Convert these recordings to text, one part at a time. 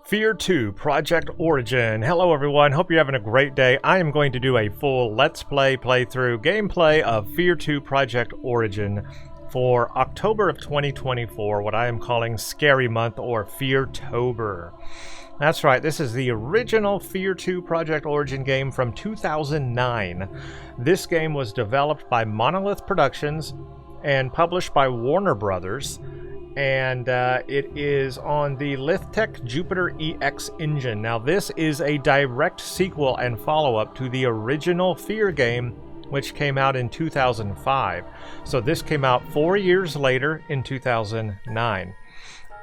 F.E.A.R 2 Project Origin. Hello everyone, hope you're having a great day. I am going to do a full Let's Play playthrough gameplay of F.E.A.R 2 Project Origin for October of 2024, what I am calling Scary Month or feartober. That's right, this is the original F.E.A.R 2 Project Origin game from 2009. This game was developed by Monolith Productions and published by Warner Brothers. And it is on the LithTech Jupiter EX engine. Now this is a direct sequel and follow-up to the original F.E.A.R game, which came out in 2005. So this came out 4 years later in 2009.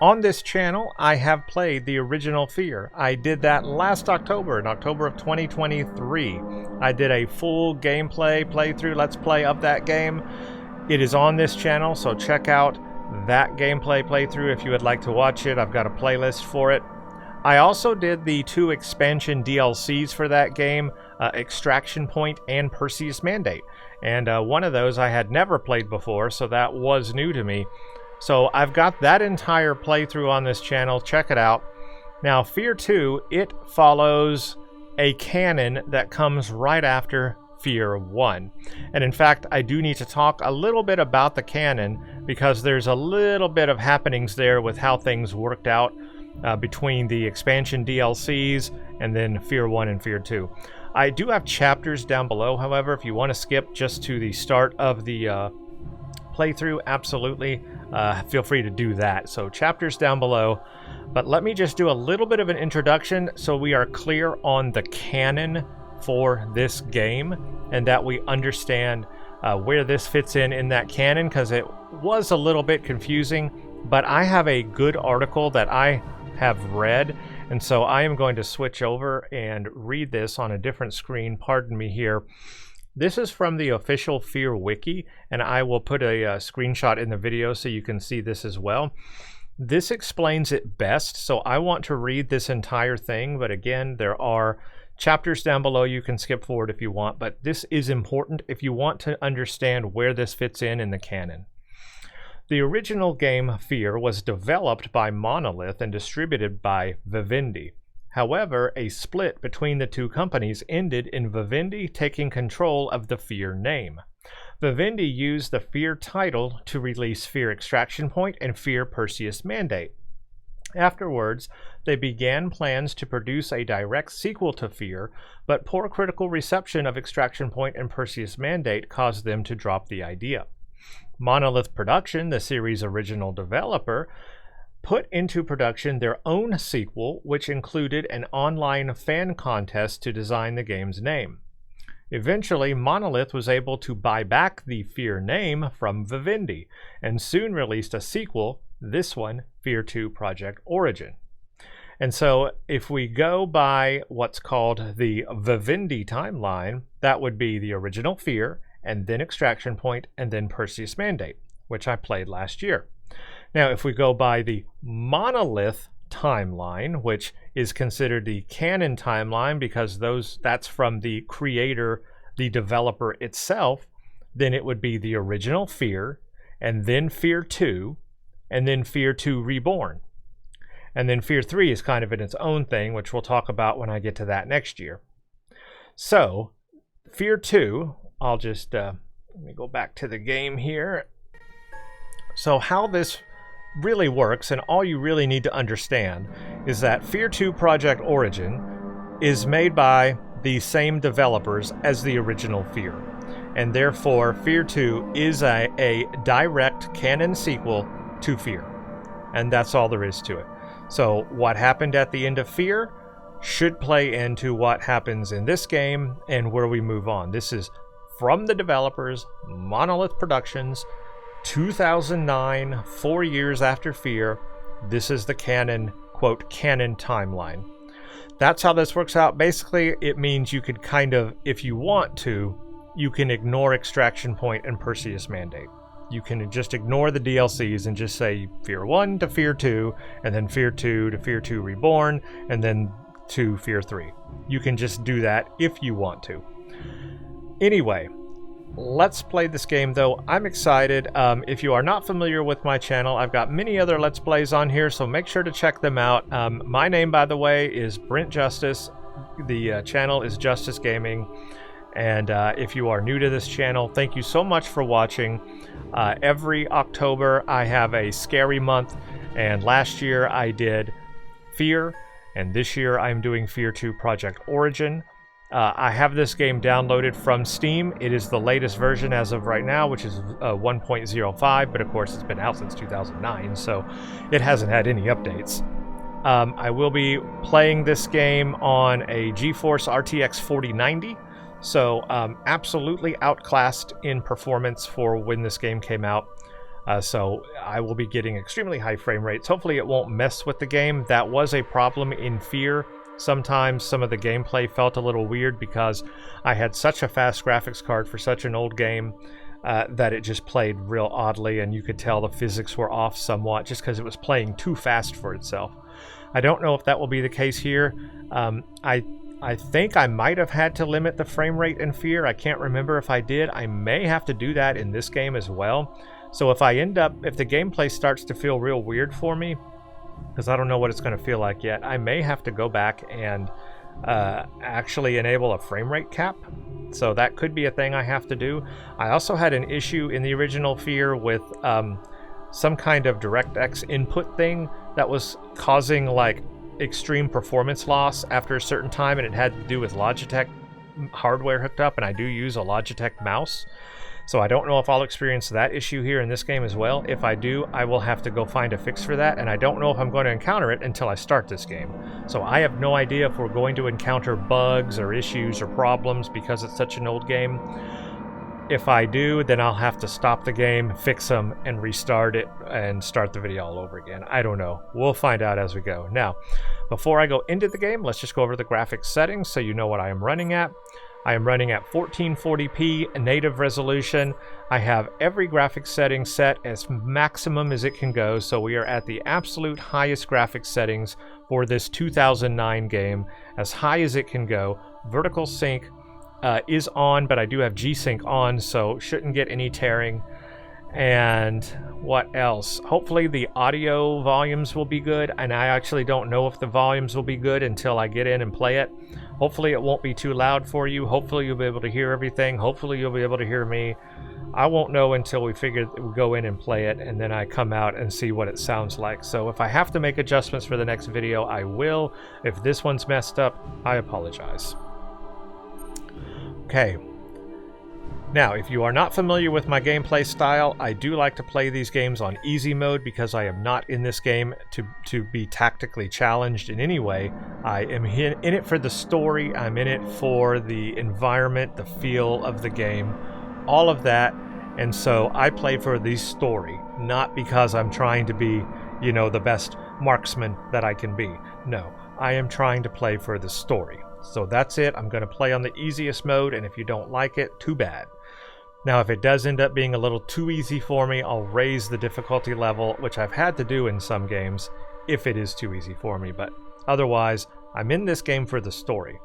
On this channel, I have played the original F.E.A.R. I did that last October, in October of 2023. I did a full gameplay playthrough, let's play of that game. It is on this channel, so check out that gameplay playthrough if you would like to watch it. I've got a playlist for it. I also did the 2 expansion DLCs for that game, Extraction Point and Perseus Mandate. And one of those I had never played before, so that was new to me. So I've got that entire playthrough on this channel. Check it out. Now, F.E.A.R 2, it follows a canon that comes right after F.E.A.R 1. And in fact, I do need to talk a little bit about the canon because there's a little bit of happenings there with how things worked out between the expansion DLCs and then F.E.A.R 1 and F.E.A.R 2. I do have chapters down below, however, if you want to skip just to the start of the playthrough, absolutely, feel free to do that. So chapters down below, but let me just do a little bit of an introduction so we are clear on the canon for this game and that we understand where this fits in that canon, because it was a little bit confusing, but I have a good article that I have read, and so I am going to switch over and read this on a different screen. Pardon me here. This is from the official F.E.A.R wiki, and I will put a screenshot in the video so you can see this as well. This explains it best, so I want to read this entire thing, but again, there are chapters down below you can skip forward if you want, but this is important if you want to understand where this fits in the canon. The original game F.E.A.R was developed by Monolith and distributed by Vivendi. However, a split between the two companies ended in Vivendi taking control of the F.E.A.R name. Vivendi used the F.E.A.R title to release F.E.A.R Extraction Point and F.E.A.R Perseus Mandate. Afterwards, they began plans to produce a direct sequel to F.E.A.R, but poor critical reception of Extraction Point and Perseus Mandate caused them to drop the idea. Monolith Production, the series' original developer, put into production their own sequel, which included an online fan contest to design the game's name. Eventually, Monolith was able to buy back the F.E.A.R name from Vivendi, and soon released a sequel, this one, F.E.A.R 2 Project Origin. And so, if we go by what's called the Vivendi timeline, that would be the original F.E.A.R, and then Extraction Point, and then Perseus Mandate, which I played last year. Now, if we go by the Monolith timeline, which is considered the canon timeline because that's from the creator, the developer itself, then it would be the original F.E.A.R, and then F.E.A.R 2, and then F.E.A.R 2 Reborn. And then F.E.A.R 3 is kind of in its own thing, which we'll talk about when I get to that next year. So, F.E.A.R 2, I'll just, let me go back to the game here. So how this really works, and all you really need to understand, is that F.E.A.R 2 Project Origin is made by the same developers as the original F.E.A.R. And therefore, F.E.A.R 2 is a direct canon sequel to F.E.A.R. And that's all there is to it. So what happened at the end of F.E.A.R should play into what happens in this game and where we move on. This is from the developers, Monolith Productions, 2009, 4 years after F.E.A.R. This is the canon, quote, canon timeline. That's how this works out. Basically, it means you could kind of, if you want to, you can ignore Extraction Point and Perseus Mandate. You can just ignore the DLCs and just say F.E.A.R 1 to F.E.A.R 2, and then F.E.A.R 2 to F.E.A.R 2 Reborn, and then to F.E.A.R 3. You can just do that if you want to. Anyway, let's play this game, though. I'm excited. If you are not familiar with my channel, I've got many other Let's Plays on here, so make sure to check them out. My name, by the way, is Brent Justice. The channel is Justice Gaming. And if you are new to this channel, thank you so much for watching. Every October, I have a scary month. And last year, I did Fear. And this year, I'm doing Fear 2 Project Origin. I have this game downloaded from Steam. It is the latest version as of right now, which is 1.05, but of course it's been out since 2009, so it hasn't had any updates. I will be playing this game on a GeForce RTX 4090, so absolutely outclassed in performance for when this game came out. So I will be getting extremely high frame rates. Hopefully it won't mess with the game. That was a problem in Fear. Sometimes some of the gameplay felt a little weird because I had such a fast graphics card for such an old game that it just played real oddly, and you could tell the physics were off somewhat just because it was playing too fast for itself. I don't know if that will be the case here. I think I might have had to limit the frame rate in Fear. I can't remember if I did. I may have to do that in this game as well. So if the gameplay starts to feel real weird for me, because I don't know what it's going to feel like yet, I may have to go back and actually enable a frame rate cap. So that could be a thing I have to do. I also had an issue in the original Fear with some kind of DirectX input thing that was causing like extreme performance loss after a certain time, and it had to do with Logitech hardware hooked up, and I do use a Logitech mouse. So I don't know if I'll experience that issue here in this game as well. If I do, I will have to go find a fix for that, and I don't know if I'm going to encounter it until I start this game. So I have no idea if we're going to encounter bugs or issues or problems because it's such an old game. If I do, then I'll have to stop the game, fix them, and restart it and start the video all over again. I don't know. We'll find out as we go. Now, before I go into the game, let's just go over the graphics settings so you know what I am running at. I am running at 1440p native resolution. I have every graphics setting set as maximum as it can go, so we are at the absolute highest graphics settings for this 2009 game, as high as it can go. Vertical sync is on, but I do have GSYNC on, so shouldn't get any tearing. And what else? Hopefully the audio volumes will be good, and I actually don't know if the volumes will be good until I get in and play it. Hopefully it won't be too loud for you. Hopefully you'll be able to hear everything. Hopefully you'll be able to hear me. I won't know until we go in and play it, and then I come out and see what it sounds like. So if I have to make adjustments for the next video, I will. If this one's messed up, I apologize. Okay. Now, if you are not familiar with my gameplay style, I do like to play these games on easy mode because I am not in this game to be tactically challenged in any way. I am in it for the story, I'm in it for the environment, the feel of the game, all of that, and so I play for the story, not because I'm trying to be, you know, the best marksman that I can be. No, I am trying to play for the story. So that's it. I'm going to play on the easiest mode, and if you don't like it, too bad. Now, if it does end up being a little too easy for me, I'll raise the difficulty level, which I've had to do in some games, if it is too easy for me. But otherwise, I'm in this game for the story.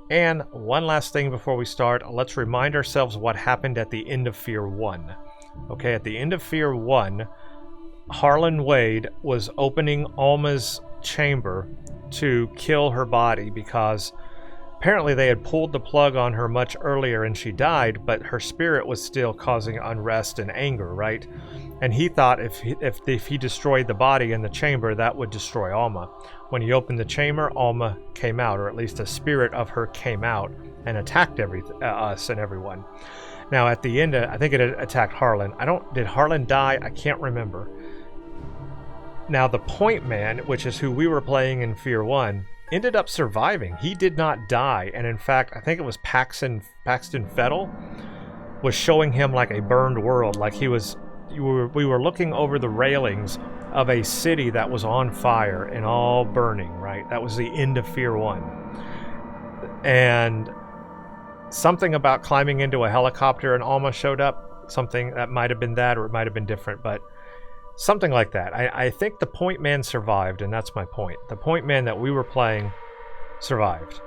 And one last thing before we start, let's remind ourselves what happened at the end of Fear 1. Okay, at the end of Fear 1, Harlan Wade was opening Alma's chamber to kill her body because apparently they had pulled the plug on her much earlier and she died, but her spirit was still causing unrest and anger, right? And he thought if he destroyed the body in the chamber, that would destroy Alma. When he opened the chamber, Alma came out, or at least a spirit of her came out and attacked us and everyone. Now at the end, I think it attacked Harlan. Did Harlan die? I can't remember. Now the Point Man, which is who we were playing in Fear 1, ended up surviving. He did not die, and in fact, I think it was Paxton Fettel was showing him like a burned world, like we were looking over the railings of a city that was on fire and all burning, right? That was the end of Fear 1. And something about climbing into a helicopter and Alma showed up, something that might have been that, or it might have been different, but something like that. I think the Point Man survived, and that's my point. The Point Man that we were playing survived.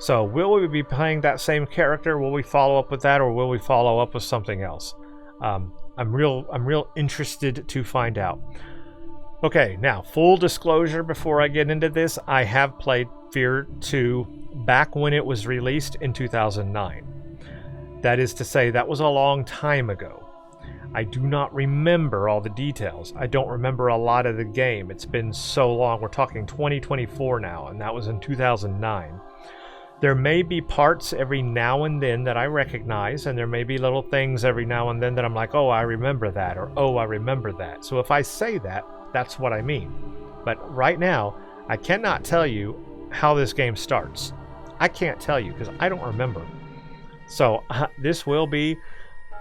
So will we be playing that same character? Will we follow up with that, or will we follow up with something else? I'm real interested to find out. Okay, now full disclosure before I get into this, I have played F.E.A.R 2 back when it was released in 2009. That is to say, that was a long time ago. I do not remember all the details. I don't remember a lot of the game. It's been so long. We're talking 2024 now, and that was in 2009. There may be parts every now and then that I recognize, and there may be little things every now and then that I'm like, oh, I remember that, or oh, I remember that. So if I say that, that's what I mean. But right now, I cannot tell you how this game starts. I can't tell you because I don't remember. So this will be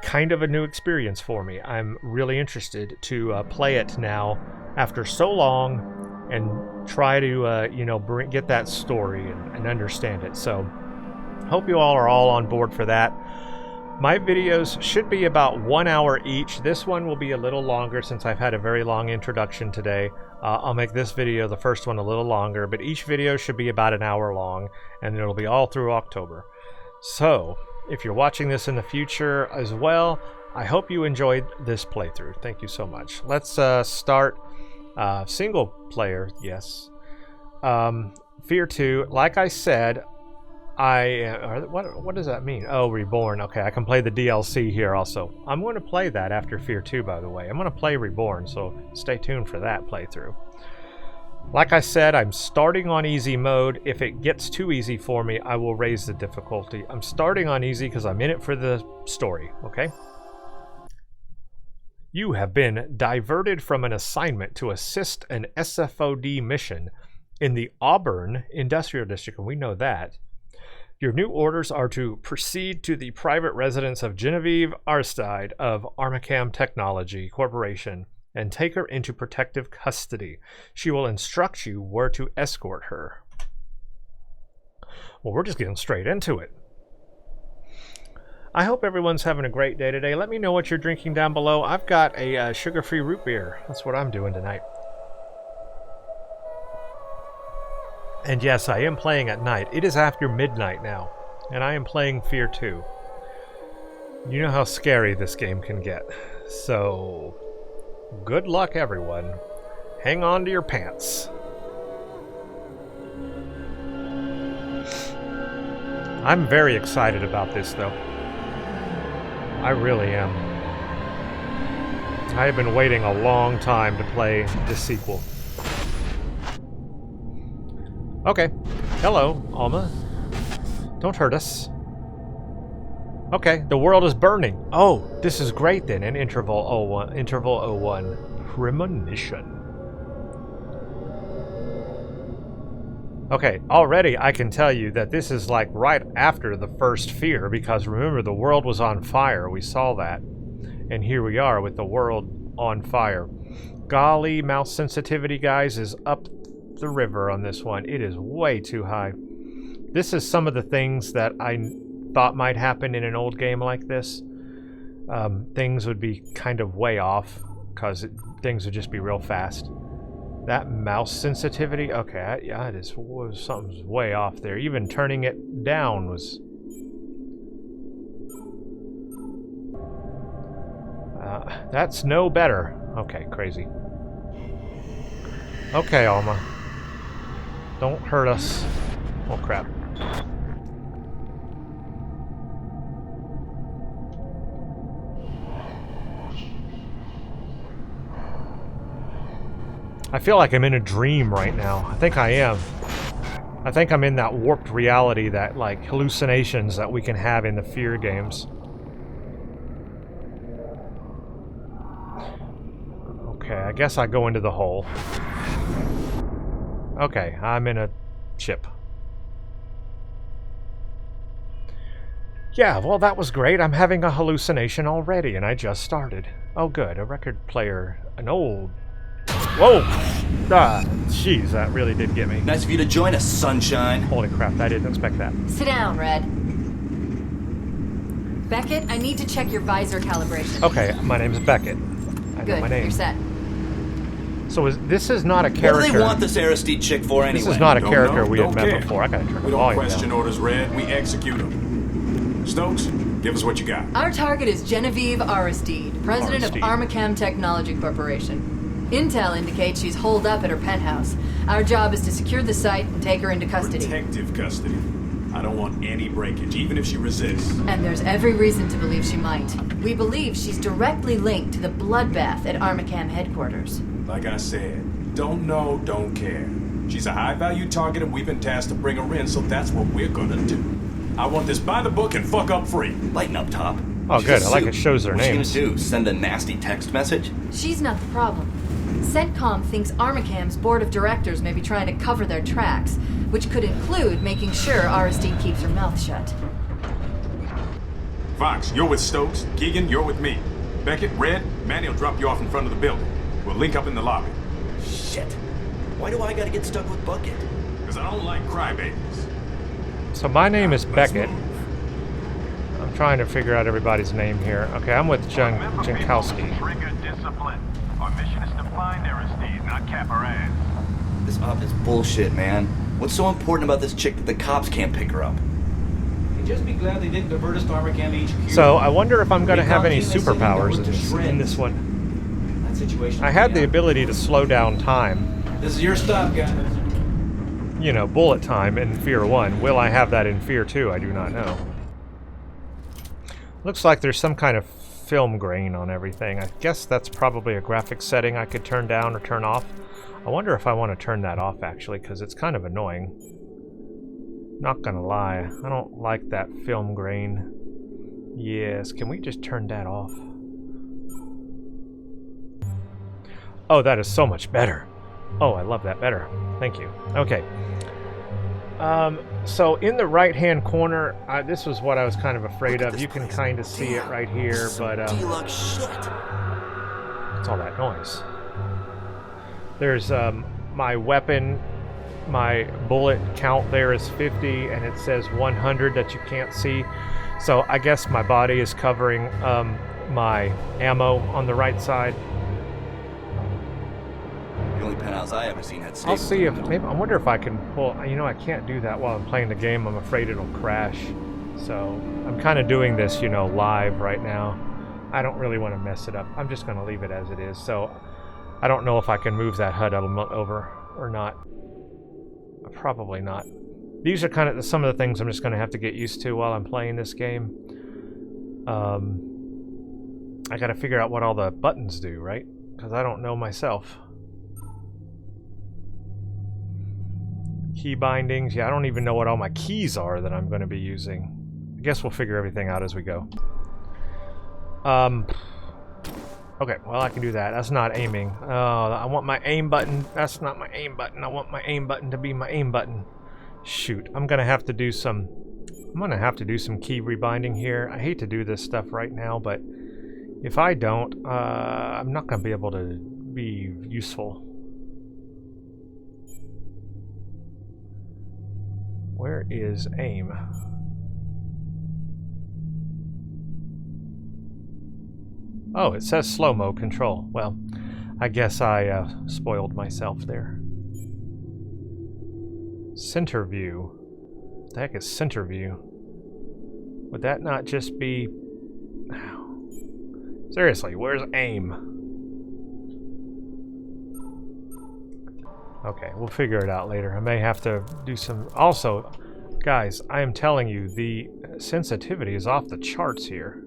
kind of a new experience for me. I'm really interested to play it now after so long and try to get that story and understand it. So hope you all are on board for that. My videos should be about 1 hour each. This one will be a little longer since I've had a very long introduction today. I'll make this video, the first one, a little longer, but each video should be about an hour long, and it'll be all through October. So if you're watching this in the future as well, I hope you enjoyed this playthrough. Thank you so much. Let's start single player, yes. F.E.A.R 2, like I said, what does that mean? Oh, Reborn. Okay, I can play the DLC here also. I'm going to play that after F.E.A.R 2, by the way. I'm going to play Reborn, so stay tuned for that playthrough. Like I said, I'm starting on easy mode. If it gets too easy for me, I will raise the difficulty. I'm starting on easy because I'm in it for the story, okay? You have been diverted from an assignment to assist an SFOD mission in the Auburn Industrial District, and we know that. Your new orders are to proceed to the private residence of Genevieve Arstide of Armacam Technology Corporation and take her into protective custody. She will instruct you where to escort her. Well, we're just getting straight into it. I hope everyone's having a great day today. Let me know what you're drinking down below. I've got a sugar-free root beer. That's what I'm doing tonight. And yes, I am playing at night. It is after midnight now, and I am playing F.E.A.R 2. You know how scary this game can get. So, good luck, everyone. Hang on to your pants. I'm very excited about this, though. I really am. I have been waiting a long time to play this sequel. Okay. Hello, Alma. Don't hurt us. Okay, the world is burning. Oh, this is great then. In interval 01. Premonition. Okay, already I can tell you that this is like right after the first F.E.A.R, because remember, the world was on fire. We saw that. And here we are with the world on fire. Golly, mouse sensitivity, guys, is up the river on this one. It is way too high. This is some of the things that I thought might happen in an old game like this. Things would be kind of way off because things would just be real fast. That mouse sensitivity, okay, yeah, it is. Something's way off there. Even turning it down was. That's no better. Okay, crazy. Okay, Alma. Don't hurt us. Oh, crap. I feel like I'm in a dream right now. I think I am. I think I'm in that warped reality, that, like, hallucinations that we can have in the F.E.A.R games. Okay, I guess I go into the hole. Okay, I'm in a chip. Yeah, well, that was great. I'm having a hallucination already, and I just started. Oh, good. A record player. An old... Whoa! Ah, jeez, that really did get me. Nice of you to join us, sunshine. Holy crap, I didn't expect that. Sit down, Red. Beckett, I need to check your visor calibration. Okay, my name's Beckett. I know Good, my name. you're set. So this is not a What character. do they want this Aristide chick for anyway? This is not a Don't character know, we had don't met care. before. I gotta turn We the don't volume question down. orders, Red. We execute them. Stokes, give us what you got. Our target is Genevieve Aristide, president Aristide. of Armacam Technology Corporation. Intel indicates she's holed up at her penthouse. Our job is to secure the site and take her into custody. Protective custody. I don't want any breakage, even if she resists. And there's every reason to believe she might. We believe she's directly linked to the bloodbath at Armacam headquarters. Like I said, don't know, don't care. She's a high-value target and we've been tasked to bring her in, so that's what we're gonna do. I want this by the book and fuck up free. Lighten up, Top. Oh, She's good. a I like suit. it shows their What's names. she gonna do? Send a nasty text message? She's not the problem. CENTCOM thinks Armacam's board of directors may be trying to cover their tracks, which could include making sure Aristide keeps her mouth shut. Fox, you're with Stokes. Keegan, you're with me. Beckett, Red, Manny will drop you off in front of the building. We'll link up in the lobby. Shit. Why do I gotta get stuck with Bucket? Because I don't like crybabies. So my name is Let's Beckett. move. I'm trying to figure out everybody's name here. Okay, I'm with Jankowski. Trigger discipline. Our mission is to find Aristide, not cap her ass. This op is bullshit, man. What's so important about this chick that the cops can't pick her up? Just be glad they didn't divert us to Armacam HQ. So I wonder if I'm going to have any Recon team, they said superpowers they were in this to one. That situation. I had the ability to slow down time. This is your stop, guys. You know, bullet time in Fear 1. Will I have that in Fear 2? I do not know. Looks like there's some kind of film grain on everything. I guess that's probably a graphics setting I could turn down or turn off. I wonder if I want to turn that off, actually, because it's kind of annoying. Not gonna lie, I don't like that film grain. Yes, can we just turn that off? Oh, that is so much better. Oh, I love that better. Thank you. Okay. So in the right-hand corner, this was what I was kind of afraid of. You can kind of see it right here, but Deluxe shit. what's all that noise? There's my weapon. My bullet count there is 50, and it says 100 that you can't see. So I guess my body is covering my ammo on the right side. The only penthouse I ever seen had I'll staples see in if the maybe I wonder if I can pull. You know, I can't do that while I'm playing the game. I'm afraid it'll crash. So I'm kind of doing this, you know, live right now. I don't really want to mess it up. I'm just going to leave it as it is. So I don't know if I can move that HUD element over or not. Probably not. These are kind of some of the things I'm just going to have to get used to while I'm playing this game. I got to figure out what all the buttons do, right? Because I don't know myself. Key bindings. Yeah, I don't even know what all my keys are that I'm going to be using. I guess we'll figure everything out as we go. Okay, well, I can do that. That's not aiming. Oh, I want my aim button. That's not my aim button. I want my aim button to be my aim button. Shoot, I'm gonna have to do some key rebinding here. I hate to do this stuff right now, but if I don't, I'm not gonna be able to be useful. Where is aim? Oh, it says slow-mo control. Well, I guess I spoiled myself there. Center view. What the heck is center view? Would that not just be... Seriously, where's aim? Okay, we'll figure it out later. I may have to do some... Also, guys, I am telling you, the sensitivity is off the charts here.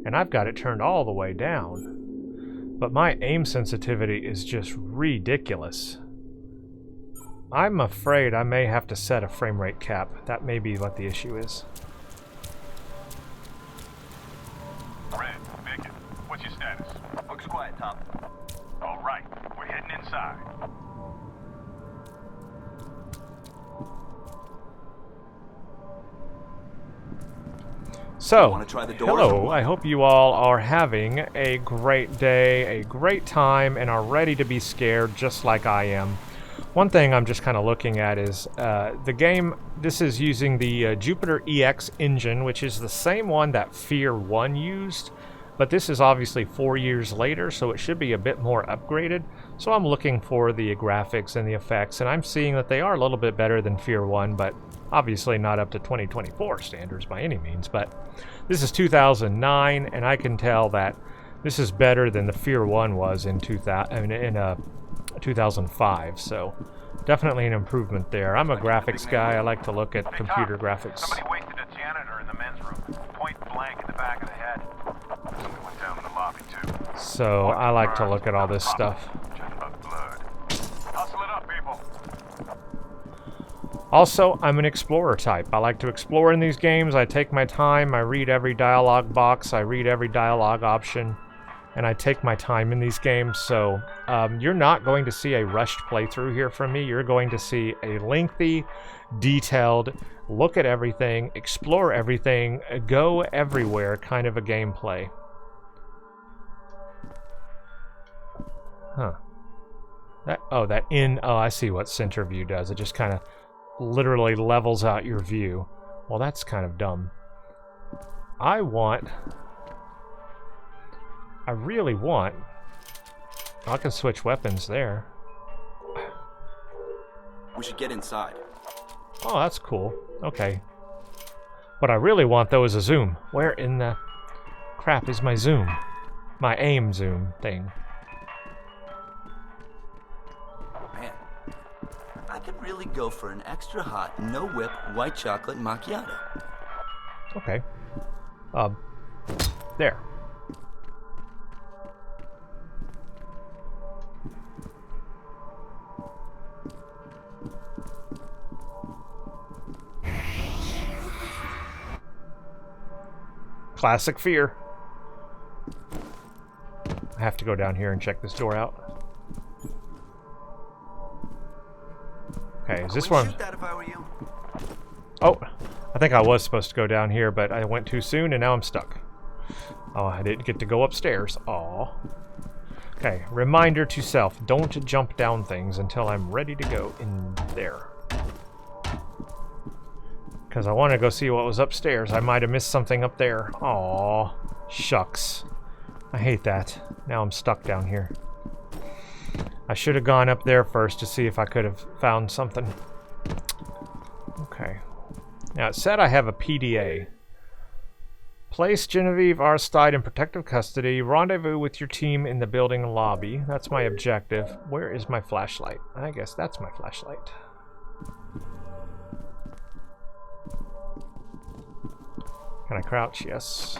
And I've got it turned all the way down. But my aim sensitivity is just ridiculous. I'm afraid I may have to set a frame rate cap. That may be what the issue is. Red, Beckett, what's your status? Looks quiet, Top. All right, we're heading inside. So, Wanna try the doors? hello, I hope you all are having a great day, a great time, and are ready to be scared just like I am. One thing I'm just kind of looking at is the game, this is using the Jupiter EX engine, which is the same one that F.E.A.R 1 used. But this is obviously 4 years later, so it should be a bit more upgraded. So I'm looking for the graphics and the effects, and I'm seeing that they are a little bit better than F.E.A.R 1, but obviously not up to 2024 standards by any means. But this is 2009, and I can tell that this is better than the F.E.A.R 1 was in 2005, so definitely an improvement there. I'm a graphics guy. I like to look at computer graphics. Somebody wasted a janitor in the men's room. Point blank in the back of the head. Somebody went down in the lobby, too. So I like to look at all this stuff. Just about blood. Hustle it up, people. Also, I'm an explorer type. I like to explore in these games. I take my time. I read every dialogue box. I read every dialogue option. And I take my time in these games. So you're not going to see a rushed playthrough here from me. You're going to see a lengthy, detailed, look at everything, explore everything, go everywhere kind of a gameplay. Huh. Oh, I see what center view does. It just kind of literally levels out your view. Well, that's kind of dumb. I really want... I can switch weapons there. We should get inside. Oh, that's cool. Okay. What I really want, though, is a zoom. Where in the crap is my zoom? My aim zoom thing. Man, I could really go for an extra hot, no-whip, white chocolate macchiato. Okay. There. Classic F.E.A.R. I have to go down here and check this door out. Okay, is this one? Oh, I think I was supposed to go down here, but I went too soon and now I'm stuck. Oh, I didn't get to go upstairs. Aw. Okay, reminder to self, don't jump down things until I'm ready to go in there. Because I want to go see what was upstairs. I might have missed something up there. Aw, shucks. I hate that. Now I'm stuck down here. I should have gone up there first to see if I could have found something. Okay. Now it said I have a PDA. Place Genevieve Arstide in protective custody. Rendezvous with your team in the building lobby. That's my objective. Where is my flashlight? I guess that's my flashlight. Can I crouch? Yes.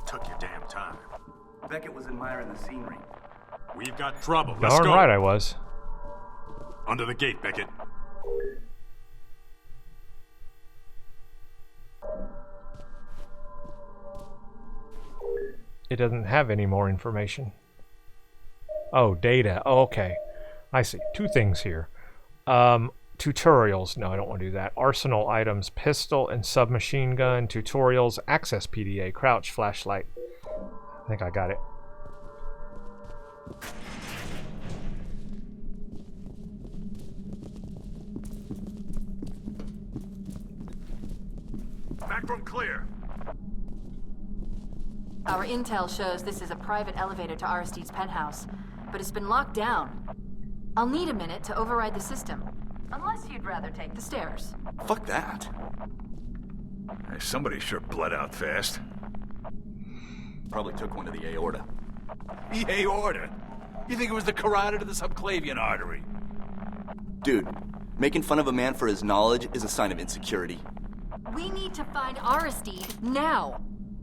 Took your damn time. Beckett was admiring the scenery. We've got trouble. Let's Darn go. right I was. Under the gate, Beckett. It doesn't have any more information. Oh, data. Oh, okay. I see. Two things here. Tutorials. No, I don't want to do that. Arsenal items. Pistol and submachine gun. Tutorials. Access PDA. Crouch. Flashlight. I think I got it. Back room clear. Our intel shows this is a private elevator to Aristide's penthouse, but it's been locked down. I'll need a minute to override the system. Unless you'd rather take the stairs. Fuck that. Hey, somebody sure bled out fast. Probably took one to the aorta. The aorta? You think it was the carotid or the subclavian artery? Dude, making fun of a man for his knowledge is a sign of insecurity. We need to find Aristide now.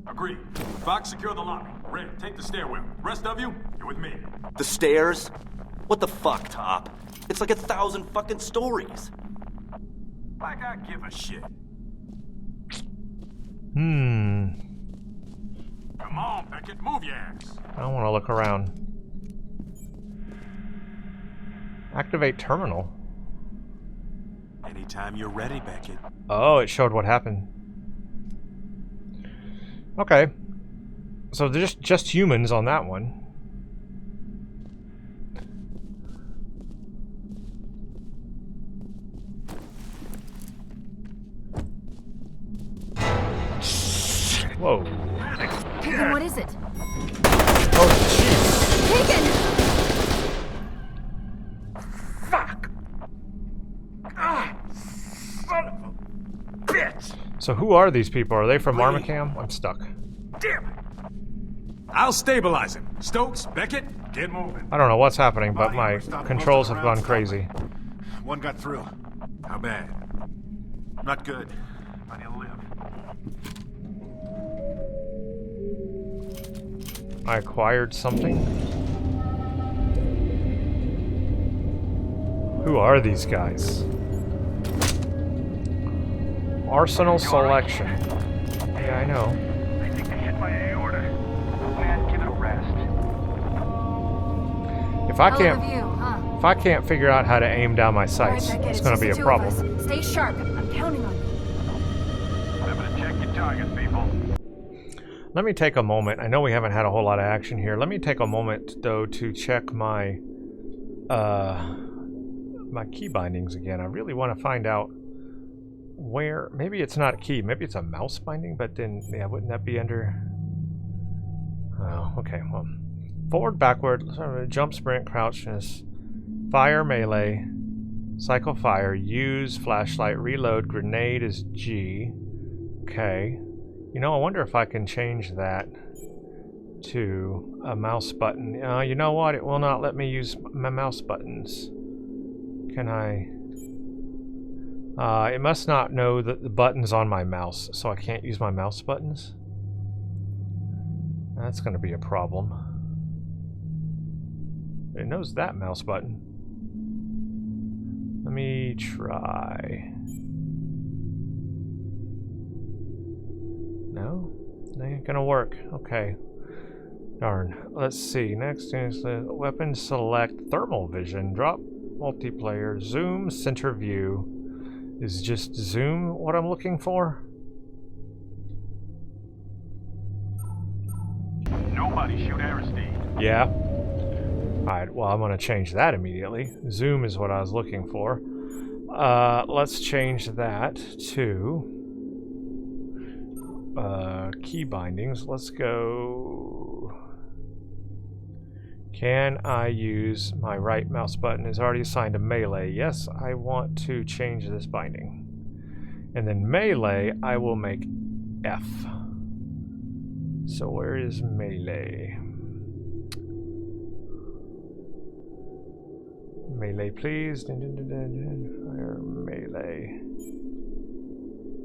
Agreed. Fox, secure the lobby. Red, take the stairwell. Rest of you, you're with me. The stairs? What the fuck, Top? It's like 1,000 fucking stories. Like I give a shit. Come on, Beckett, move your ass. I want to look around. Activate terminal. Anytime you're ready, Beckett. Oh, it showed what happened. Okay. So they're just humans on that one. Whoa. Then what is it? Oh, jeez. Taken! Fuck! Ah, son of a bitch! So who are these people? Are they from Armacam? I'm stuck. Damn it! I'll stabilize him. Stokes, Beckett, get moving. I don't know what's happening, but my controls have gone crazy. One got through. How bad? Not good. But he'll live. I acquired something. Who are these guys? Arsenal selection. Yeah, I know. I think they hit my aorta. Man, give it a rest. If I Hell can't, of a view, huh? if I can't figure out how to aim down my sights, All right, it's Beckett, going to be just a the two of problem. us. Stay sharp. I'm counting on you. Remember to check your targets, people. Let me take a moment. I know we haven't had a whole lot of action here. Let me take a moment though to check my my key bindings again. I really want to find out where. Maybe it's not a key. Maybe it's a mouse binding. But then, yeah, wouldn't that be under? Oh, okay. Well, forward, backward, jump, sprint, crouch, fire, melee, cycle, fire, use, flashlight, reload, grenade is G. Okay. You know, I wonder if I can change that to a mouse button. You know what? It will not let me use my mouse buttons. Can I? It must not know that the button's on my mouse, so I can't use my mouse buttons. That's going to be a problem. It knows that mouse button. Let me try. No? That ain't gonna work. Okay. Darn. Let's see. Next is the weapon select thermal vision. Drop multiplayer. Zoom center view. Is just zoom what I'm looking for? Nobody shoot Aristide. Yeah. Alright, well I'm gonna change that immediately. Zoom is what I was looking for. Let's change that to key bindings. Let's go. Can I use my right mouse button? Is already assigned to melee. Yes, I want to change this binding. And then melee, I will make F. So where is melee? Melee, please. Fire melee.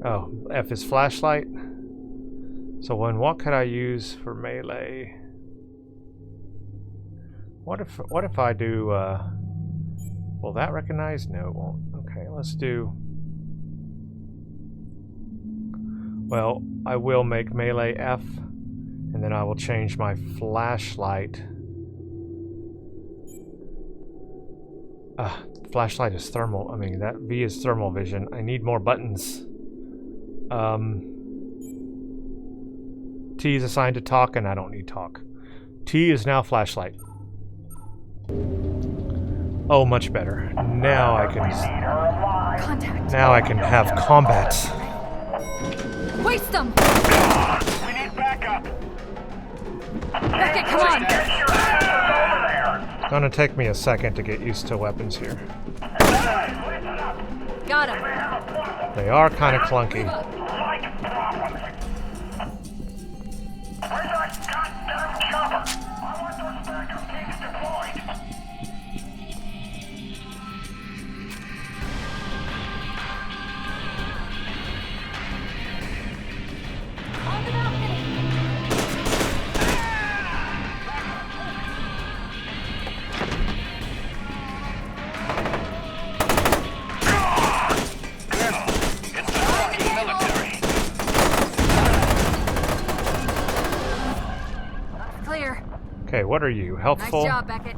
Oh, F is flashlight. So what could I use for melee? What if I do? Will that recognize? No, it won't. Okay, let's do. Well, I will make melee F, and then I will change my flashlight. Flashlight is thermal. I mean, that V is thermal vision. I need more buttons. T is assigned to talk, and I don't need talk. T is now flashlight. Oh, much better. Now I can. Contact. Now I can have combat. Waste them! We need backup. Beckett, come on! It's gonna take me a second to get used to weapons here. Got him. They are kind of clunky. Where's that goddamn chopper? I want those backup teams deployed. On the balcony! It's the fucking military. Clear. Okay, what are you? Healthful? Nice job, Beckett.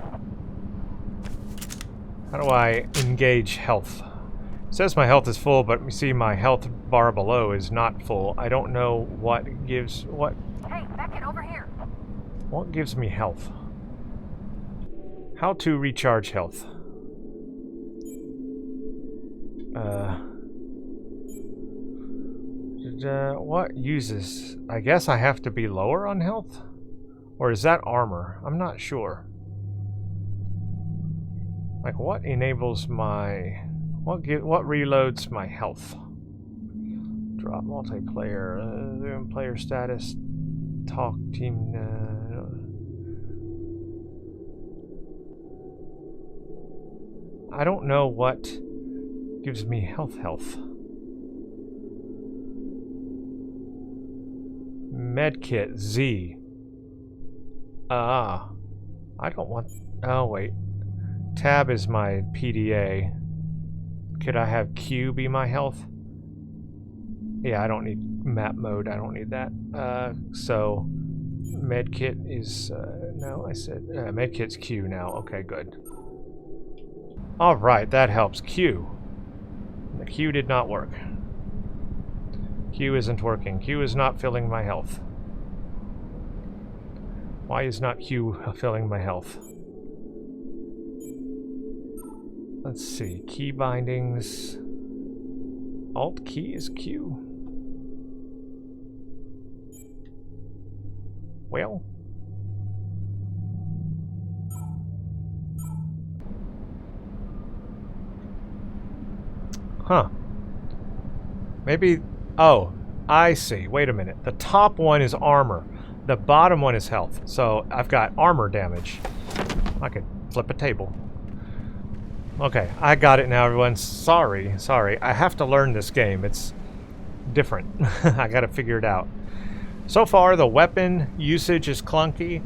How do I engage health? It says my health is full, but you see my health bar below is not full. I don't know what gives what. Hey, Beckett, over here. What gives me health? How to recharge health? what uses? I guess I have to be lower on health? Or is that armor? I'm not sure. Like, what enables my... What reloads my health? Drop multiplayer, zoom player status, talk team... I don't know what gives me health. Medkit, Z. I don't want... Oh, wait. Tab is my PDA. Could I have Q be my health? Yeah, I don't need map mode. I don't need that. So, medkit is... no, I said... medkit's Q now. Okay, good. Alright, that helps. Q. The Q did not work. Q isn't working. Q is not filling my health. Why is not Q filling my health? Let's see. Key bindings. Alt key is Q. Well. Huh. Maybe... Oh, I see. Wait a minute. The top one is armor. The bottom one is health. So I've got armor damage. I could flip a table. Okay, I got it now, everyone. Sorry. I have to learn this game. It's different. I gotta figure it out. So far, the weapon usage is clunky.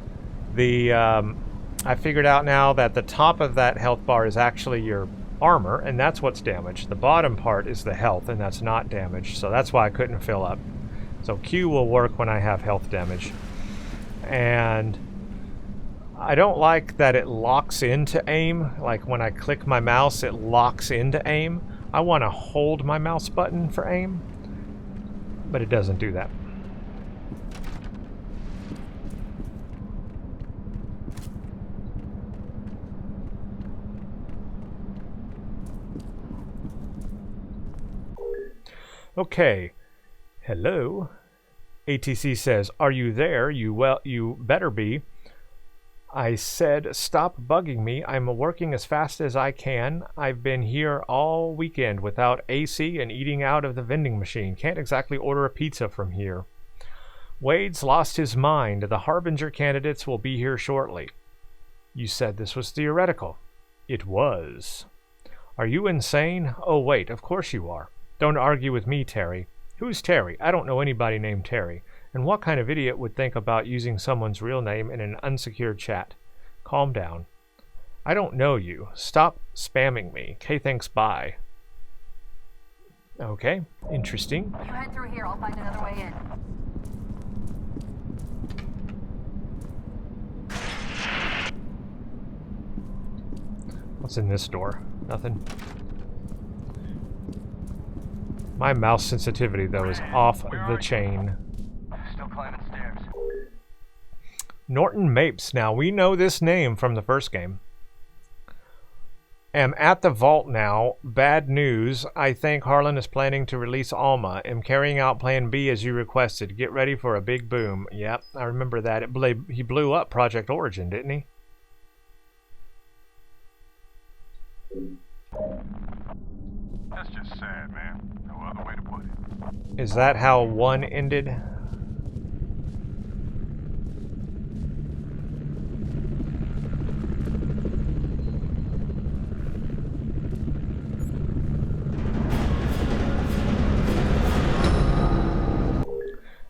I figured out now that the top of that health bar is actually your armor, and that's what's damaged. The bottom part is the health, and that's not damaged, so that's why I couldn't fill up. So Q will work when I have health damage. And I don't like that it locks into aim. Like when I click my mouse, it locks into aim. I want to hold my mouse button for aim, but it doesn't do that. Okay. Hello. ATC says, "Are you there? You better be." I said, "Stop bugging me. I'm working as fast as I can. I've been here all weekend without AC and eating out of the vending machine. Can't exactly order a pizza from here." Wade's lost his mind. The Harbinger candidates will be here shortly. You said this was theoretical. It was. Are you insane? Oh, wait, of course you are. Don't argue with me, Terry. Who's Terry? I don't know anybody named Terry. And what kind of idiot would think about using someone's real name in an unsecured chat? Calm down. I don't know you. Stop spamming me. K, thanks, bye. Okay, interesting. You head through here, I'll find another way in. What's in this door? Nothing. My mouse sensitivity, though, is off the chain. Still climbing stairs. Norton Mapes. Now, we know this name from the first game. Am at the vault now. Bad news. I think Harlan is planning to release Alma. Am carrying out Plan B as you requested. Get ready for a big boom. Yep, I remember that. He blew up Project Origin, didn't he? That's just sad, man. No other way to put it. Is that how 1 ended?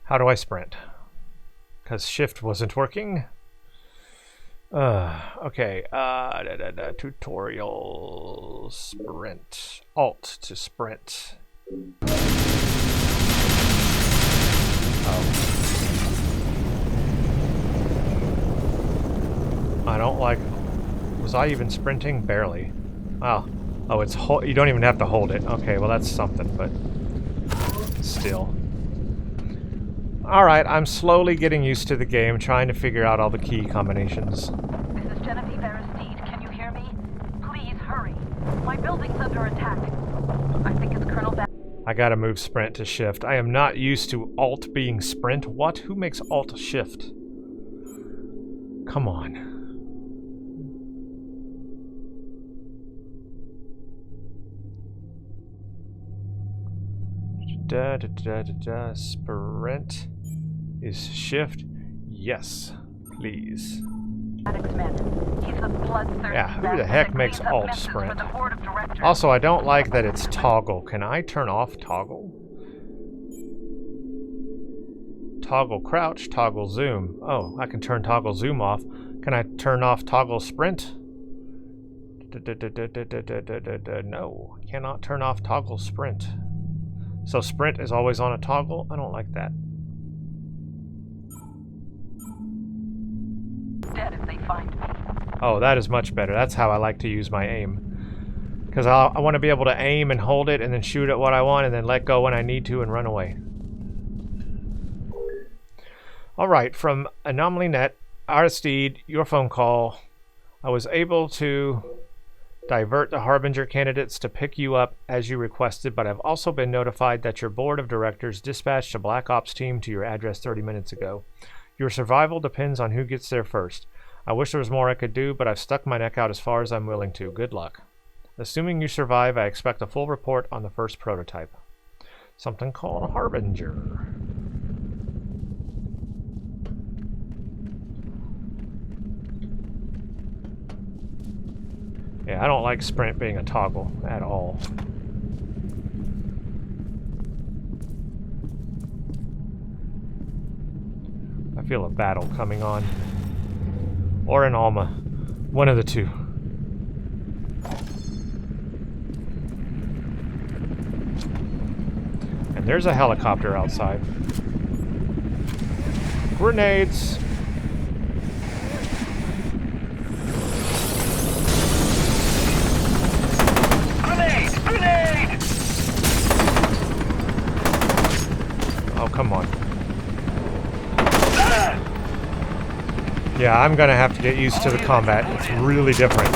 How do I sprint? Because shift wasn't working. Okay. Tutorial sprint. Alt to sprint. Oh. I don't like... Was I even sprinting? Barely. Oh. Oh, it's you don't even have to hold it. Okay, well that's something, but still. Alright, I'm slowly getting used to the game, trying to figure out all the key combinations. This is Genevieve Aristide. Can you hear me? Please hurry. My building's under attack. I think it's Colonel I gotta move sprint to shift. I am not used to alt being sprint. What? Who makes alt shift? Come on. Sprint is shift. Yes, please. Yeah, who the heck makes alt sprint? Also, I don't like that it's toggle. Can I turn off toggle? Toggle crouch, toggle zoom. Oh, I can turn toggle zoom off. Can I turn off toggle sprint? No, cannot turn off toggle sprint. So sprint is always on a toggle? I don't like that. Dead if they find me. Oh, that is much better. That's how I like to use my aim. Because I want to be able to aim and hold it and then shoot at what I want and then let go when I need to and run away. Alright, from AnomalyNet, Aristide, your phone call. I was able to divert the Harbinger candidates to pick you up as you requested, but I've also been notified that your board of directors dispatched a Black Ops team to your address 30 minutes ago. Your survival depends on who gets there first. I wish there was more I could do, but I've stuck my neck out as far as I'm willing to. Good luck. Assuming you survive, I expect a full report on the first prototype. Something called a Harbinger. Yeah, I don't like sprint being a toggle at all. I feel a battle coming on. Or an Alma. One of the two. And there's a helicopter outside. Grenades! Grenade! Oh, come on. Yeah, I'm gonna have to get used to the combat. It's really different.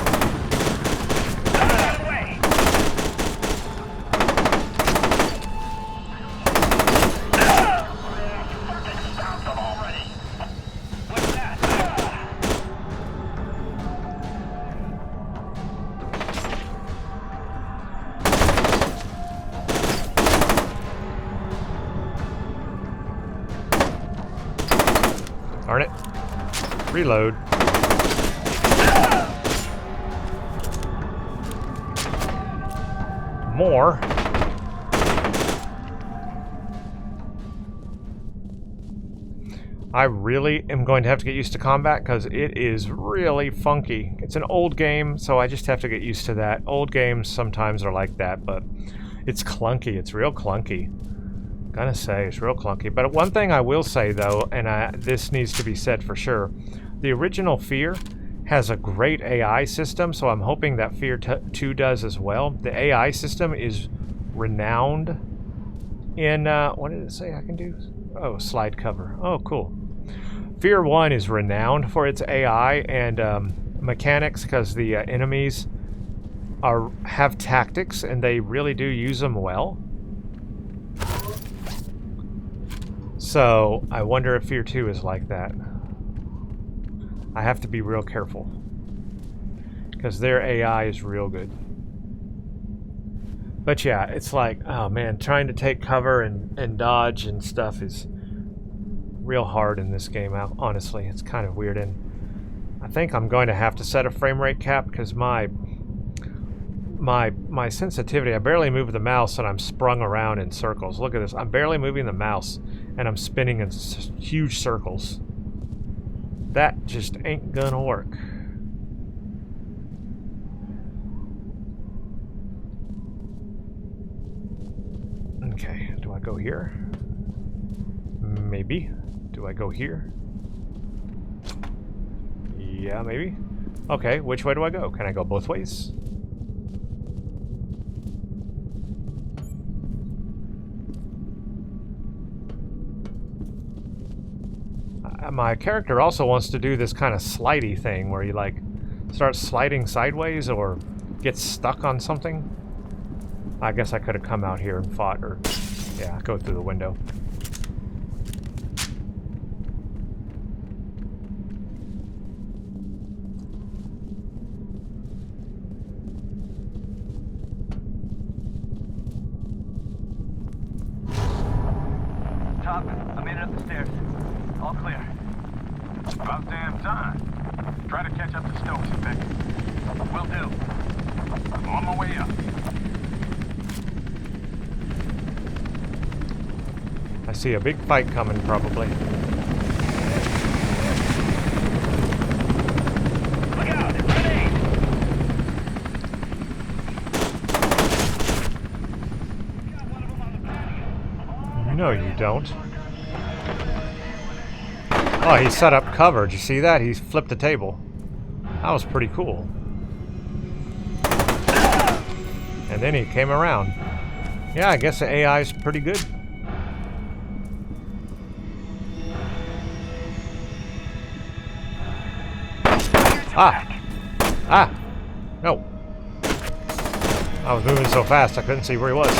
Darn it. Reload. More. I really am going to have to get used to combat because it is really funky. It's an old game, so I just have to get used to that. Old games sometimes are like that, but it's clunky. It's real clunky. Gonna say it's real clunky. But one thing I will say though, and this needs to be said for sure, the original F.E.A.R has a great AI system, so I'm hoping that F.E.A.R 2 does as well. The AI system is renowned in, what did it say I can do? Oh, slide cover. Oh, cool. F.E.A.R 1 is renowned for its AI and mechanics because the enemies have tactics and they really do use them well. So, I wonder if F.E.A.R 2 is like that. I have to be real careful. Because their AI is real good. But yeah, it's like, oh man, trying to take cover and dodge and stuff is real hard in this game, honestly. It's kind of weird. And I think I'm going to have to set a frame rate cap because my sensitivity, I barely move the mouse and I'm sprung around in circles. Look at this. I'm barely moving the mouse and I'm spinning in huge circles. That just ain't gonna work. Okay, do I go here? Maybe. Do I go here? Yeah, maybe. Okay, which way do I go? Can I go both ways? My character also wants to do this kind of slidey thing where you like start sliding sideways or get stuck on something. I guess I could have come out here and fought, or... yeah, go through the window. Top, I made it up the stairs. All clear. About damn time. Try to catch up to Stokes, Vic. Will do. I'm on my way up. I see a big fight coming, probably. Look out! Grenade! No, you don't. Oh, he set up cover. Did you see that? He flipped the table. That was pretty cool. And then he came around. Yeah, I guess the AI is pretty good. Ah! No. I was moving so fast I couldn't see where he was.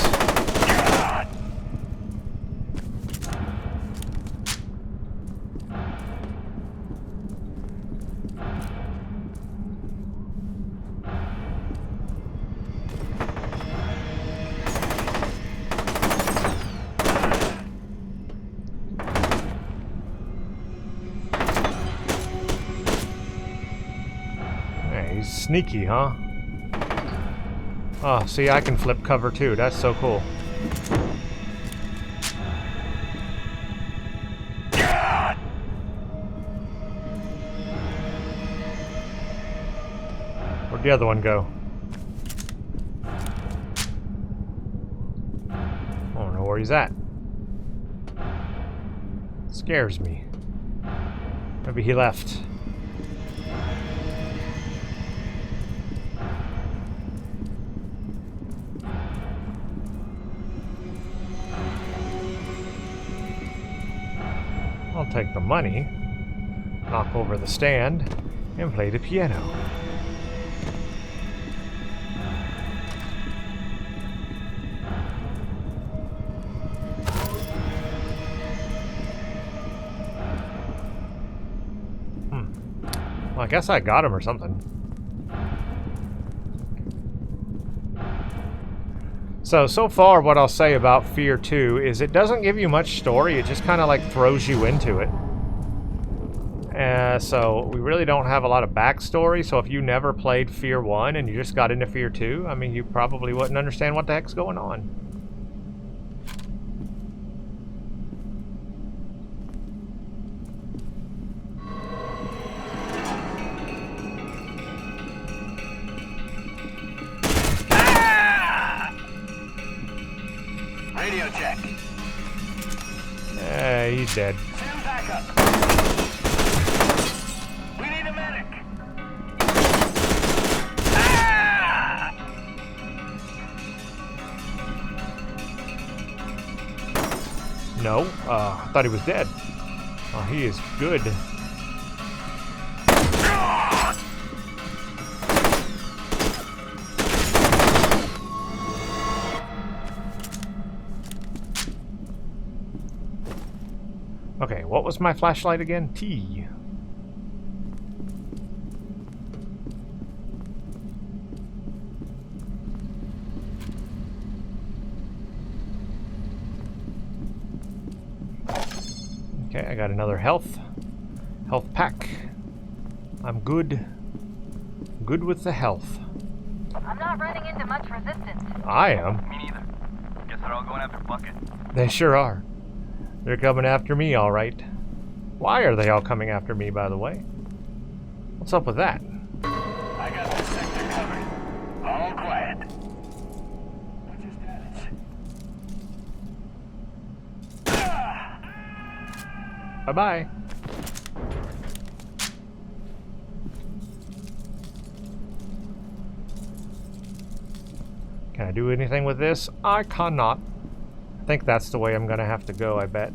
Sneaky, huh? Oh, see, I can flip cover too. That's so cool. Where'd the other one go? I don't know where he's at. Scares me. Maybe he left. I'll take the money, knock over the stand, and play the piano. Well, I guess I got him or something. So far what I'll say about F.E.A.R 2 is it doesn't give you much story, it just kind of like throws you into it. So we really don't have a lot of backstory, so if you never played F.E.A.R 1 and you just got into F.E.A.R 2, I mean, you probably wouldn't understand what the heck's going on. Radio check. He's dead. Send backup. We need a medic. Ah! No, I thought he was dead. Oh, he is good. Okay, what was my flashlight again? T. Okay, I got another health pack. I'm good with the health. I'm not running into much resistance. I am. Me neither. Guess they're all going after Bucket. They sure are. They're coming after me, all right. Why are they all coming after me, by the way? What's up with that? I got this sector covered. All quiet. I just had it. Bye-bye. Can I do anything with this? I cannot. I think that's the way I'm gonna have to go, I bet.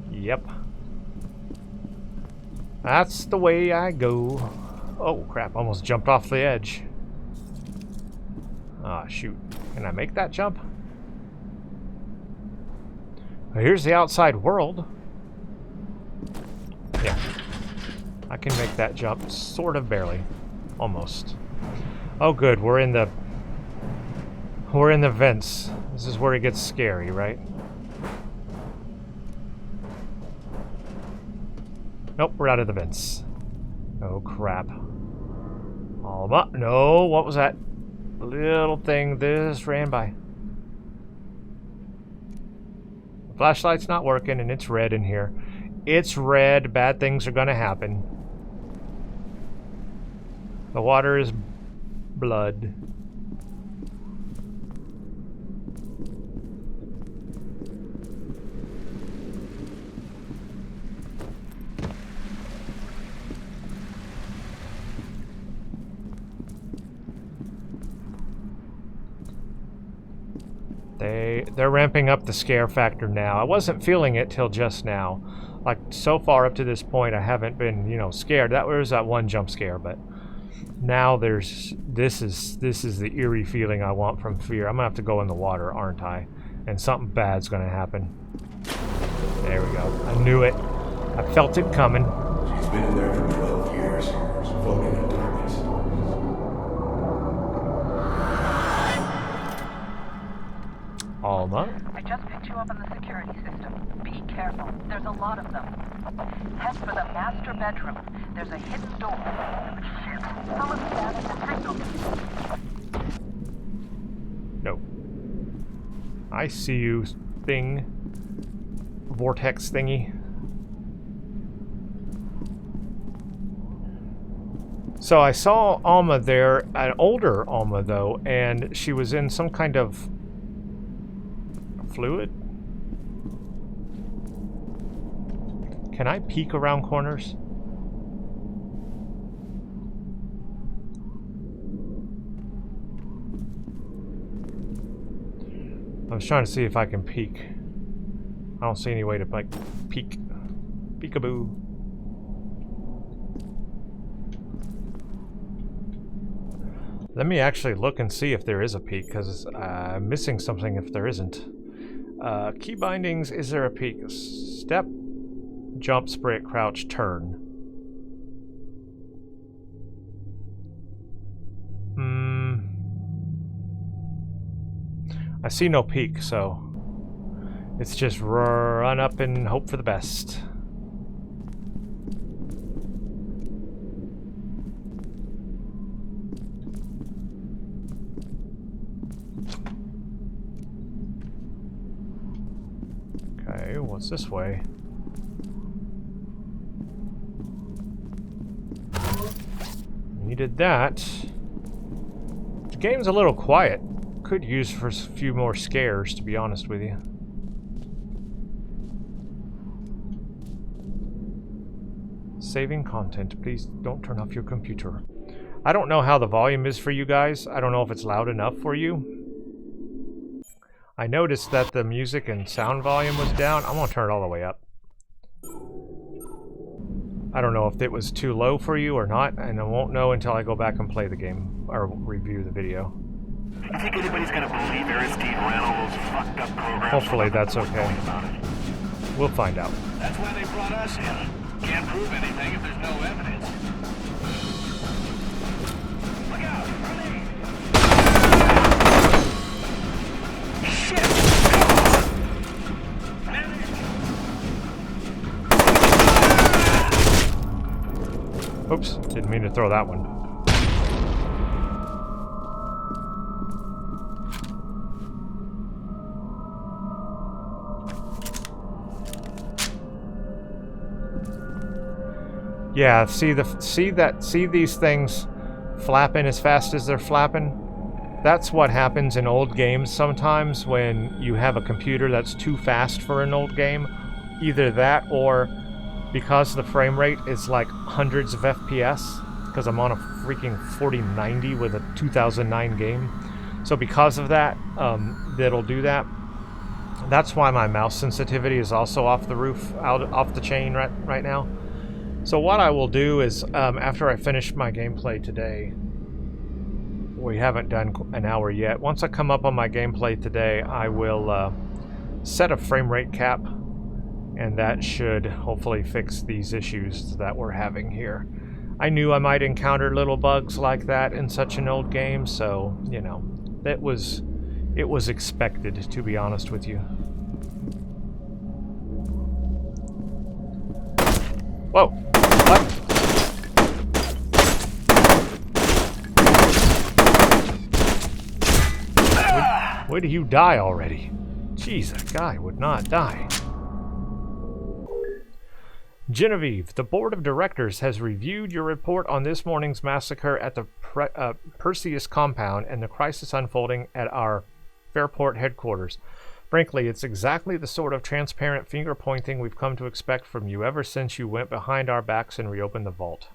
Yep. That's the way I go. Oh crap, almost jumped off the edge. Ah, shoot. Can I make that jump? Well, here's the outside world. Yeah. I can make that jump sort of barely. Almost. Oh good, we're in the vents. This is where it gets scary, right? Nope, we're out of the vents. Oh crap. Alma. No, what was that little thing this ran by? The flashlight's not working and it's red in here. It's red. Bad things are gonna happen. The water is blood. They're ramping up the scare factor now. I wasn't feeling it till just now. Like, so far up to this point, I haven't been, you know, scared. That was that one jump scare, but now there's... This is the eerie feeling I want from Fear. I'm gonna have to go in the water, aren't I? And something bad's gonna happen. There we go. I knew it. I felt it coming. She's been in there for 12 years, floating in darkness. Alma? I just picked you up on the security system. Be careful. There's a lot of them. Head for the master bedroom. There's a hidden door. Shit. Someone's scanning the signal. No. I see you, thing. Vortex thingy. So I saw Alma there, an older Alma though, and she was in some kind of fluid? Can I peek around corners? I was trying to see if I can peek. I don't see any way to, like, peek. Peekaboo. Let me actually look and see if there is a peek, because I'm missing something if there isn't. Key bindings, is there a peek? Step, jump, sprint, crouch, turn. I see no peek, so it's just run up and hope for the best. Okay, what's this way? Needed that. The game's a little quiet. Could use for a few more scares, to be honest with you. Saving content. Please don't turn off your computer. I don't know how the volume is for you guys. I don't know if it's loud enough for you. I noticed that the music and sound volume was down. I'm gonna turn it all the way up. I don't know if it was too low for you or not, and I won't know until I go back and play the game, or review the video. You think anybody's gonna believe Aristide ran all those fucked up programs? Hopefully that's okay. We'll find out. That's why they brought us in. Can't prove anything if there's no evidence. Look out! Grenade! Shit! Oops, didn't mean to throw that one. Yeah, see these things flapping as fast as they're flapping? That's what happens in old games sometimes when you have a computer that's too fast for an old game. Either that or because the frame rate is like hundreds of FPS, because I'm on a freaking 4090 with a 2009 game. So because of that, that'll do that. That's why my mouse sensitivity is also off the roof, off the chain right now. So what I will do is, after I finish my gameplay today, We haven't done an hour yet. Once I come up on my gameplay today, I will set a frame rate cap, and that should hopefully fix these issues that we're having here. I knew I might encounter little bugs like that in such an old game, so, you know, it was expected, to be honest with you. Whoa! What? Where do you die already? Jeez, that guy would not die. Genevieve, the board of directors has reviewed your report on this morning's massacre at the Perseus compound and the crisis unfolding at our Fairport headquarters. Frankly, it's exactly the sort of transparent finger-pointing we've come to expect from you ever since you went behind our backs and reopened the vault.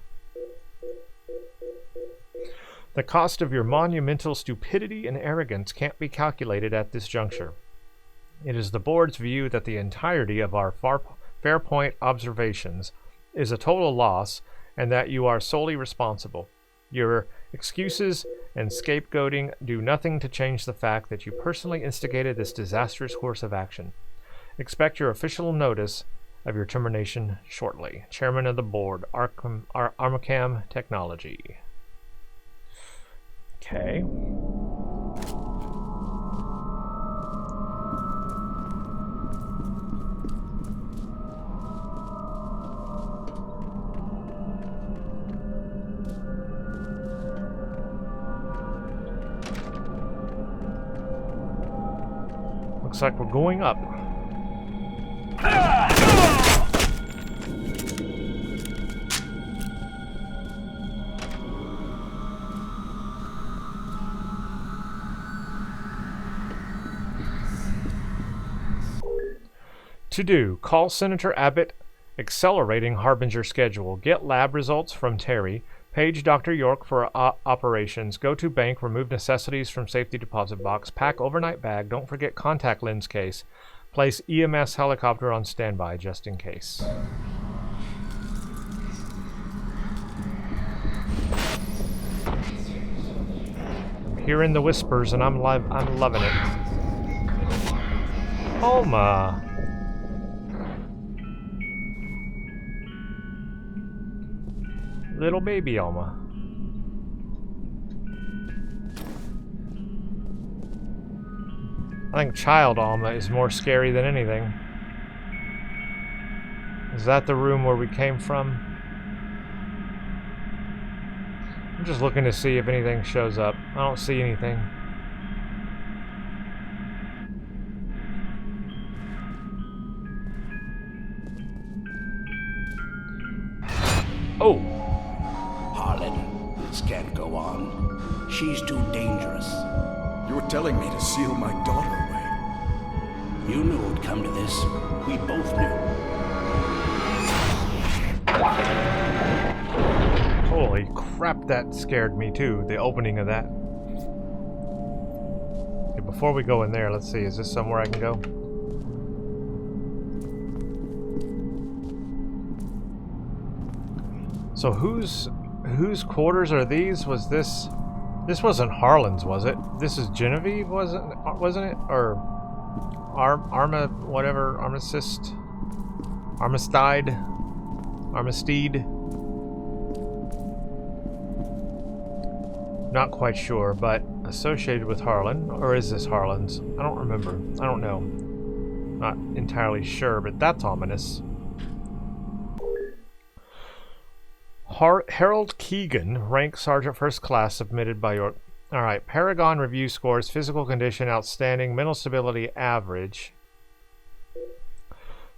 The cost of your monumental stupidity and arrogance can't be calculated at this juncture. It is the board's view that the entirety of our Fairpoint observations is a total loss and that you are solely responsible. Your excuses and scapegoating do nothing to change the fact that you personally instigated this disastrous course of action. Expect your official notice of your termination shortly. Chairman of the board, Armacam Technology. Okay. Looks like we're going up. To do, call Senator Abbott, accelerating Harbinger schedule. Get lab results from Terry. Page Dr. York for operations. Go to bank. Remove necessities from safety deposit box. Pack overnight bag. Don't forget contact lens case. Place EMS helicopter on standby just in case. I'm hearing the whispers and I'm loving it. Alma. Little baby Alma. I think child Alma is more scary than anything. Is that the room where we came from? I'm just looking to see if anything shows up. I don't see anything. Oh! Harlan, this can't go on. She's too dangerous. You're telling me to seal my daughter away. You knew it would come to this. We both knew. Holy crap, that scared me too, the opening of that. Okay, before we go in there, let's see, is this somewhere I can go? So whose quarters are these? Was this wasn't Harlan's, was it? This is Genevieve, wasn't it? Or Armistice? Armistede? Not quite sure, but associated with Harlan, or is this Harlan's? I don't remember. I don't know. Not entirely sure, but that's ominous. Harold Keegan, rank Sergeant First Class, submitted by your... Alright, Paragon review scores, physical condition outstanding, mental stability average,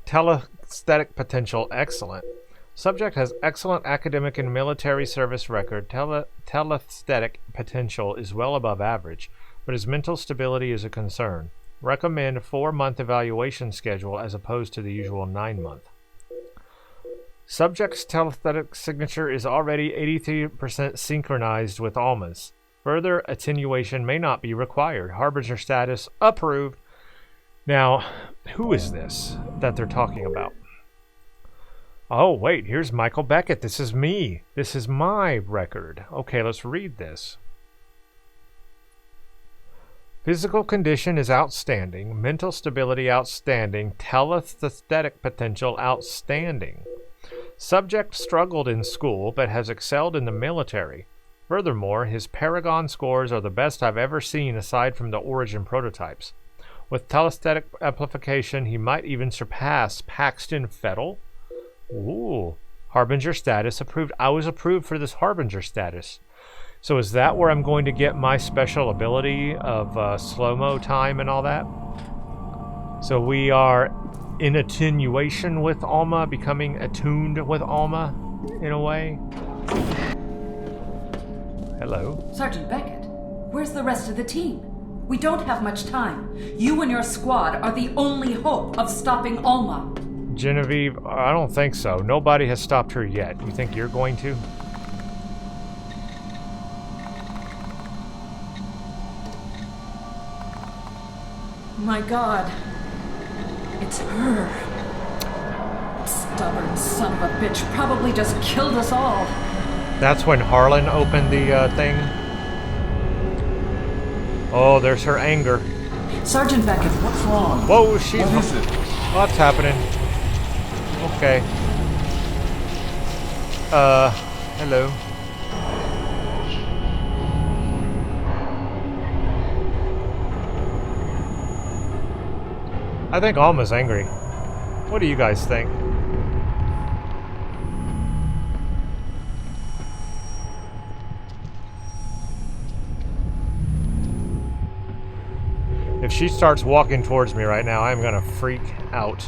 telesthetic potential excellent. Subject has excellent academic and military service record. Telesthetic potential is well above average, but his mental stability is a concern. Recommend 4-month evaluation schedule as opposed to the usual 9-month. Subject's telesthetic signature is already 83% synchronized with Alma's. Further attenuation may not be required. Harbinger status approved. Now, who is this that they're talking about? Oh, wait, here's Michael Beckett. This is me. This is my record. Okay, let's read this. Physical condition is outstanding. Mental stability outstanding. Telesthetic potential outstanding. Subject struggled in school but has excelled in the military. Furthermore, his Paragon scores are the best I've ever seen aside from the Origin prototypes. With telesthetic amplification, he might even surpass Paxton Fettel. Ooh. Harbinger status approved. I was approved for this Harbinger status. So is that where I'm going to get my special ability of slow-mo time and all that? So we are in attenuation with Alma, becoming attuned with Alma, in a way. Hello. Sergeant Beckett, where's the rest of the team? We don't have much time. You and your squad are the only hope of stopping Alma. Genevieve, I don't think so. Nobody has stopped her yet. You think you're going to? My God. It's her. Stubborn son of a bitch probably just killed us all. That's when Harlan opened the thing. Oh, there's her anger. Sergeant Beckett, what's wrong? Whoa, she's... What is it? What's happening? Okay. Hello. I think Alma's angry. What do you guys think? If she starts walking towards me right now, I'm gonna freak out.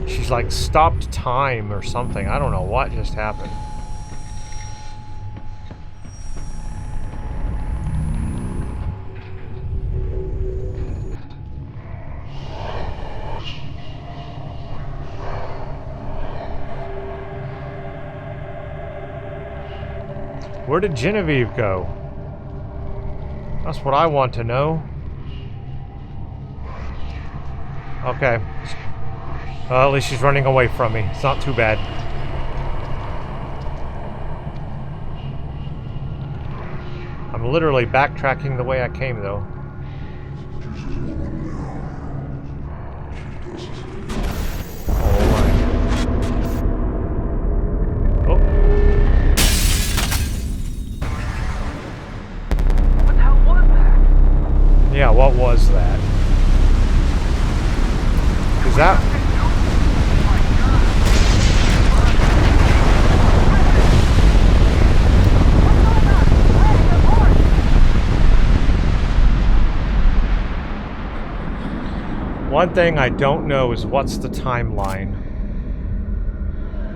She's like stopped time or something. I don't know what just happened. Where did Genevieve go? That's what I want to know. Okay. At least she's running away from me. It's not too bad. I'm literally backtracking the way I came, though. Yeah, what was that? Is that... One thing I don't know is what's the timeline.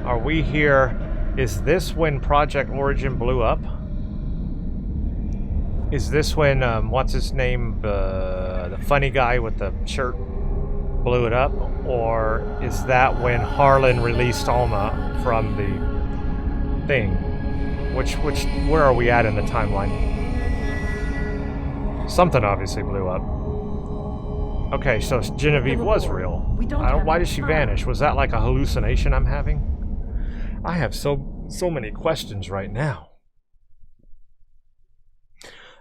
Are we here? Is this when Project Origin blew up? Is this when, what's his name, the funny guy with the shirt blew it up? Or is that when Harlan released Alma from the thing? Where are we at in the timeline? Something obviously blew up. Okay, so Genevieve was real. Why did she vanish? Was that like a hallucination I'm having? I have so many questions right now.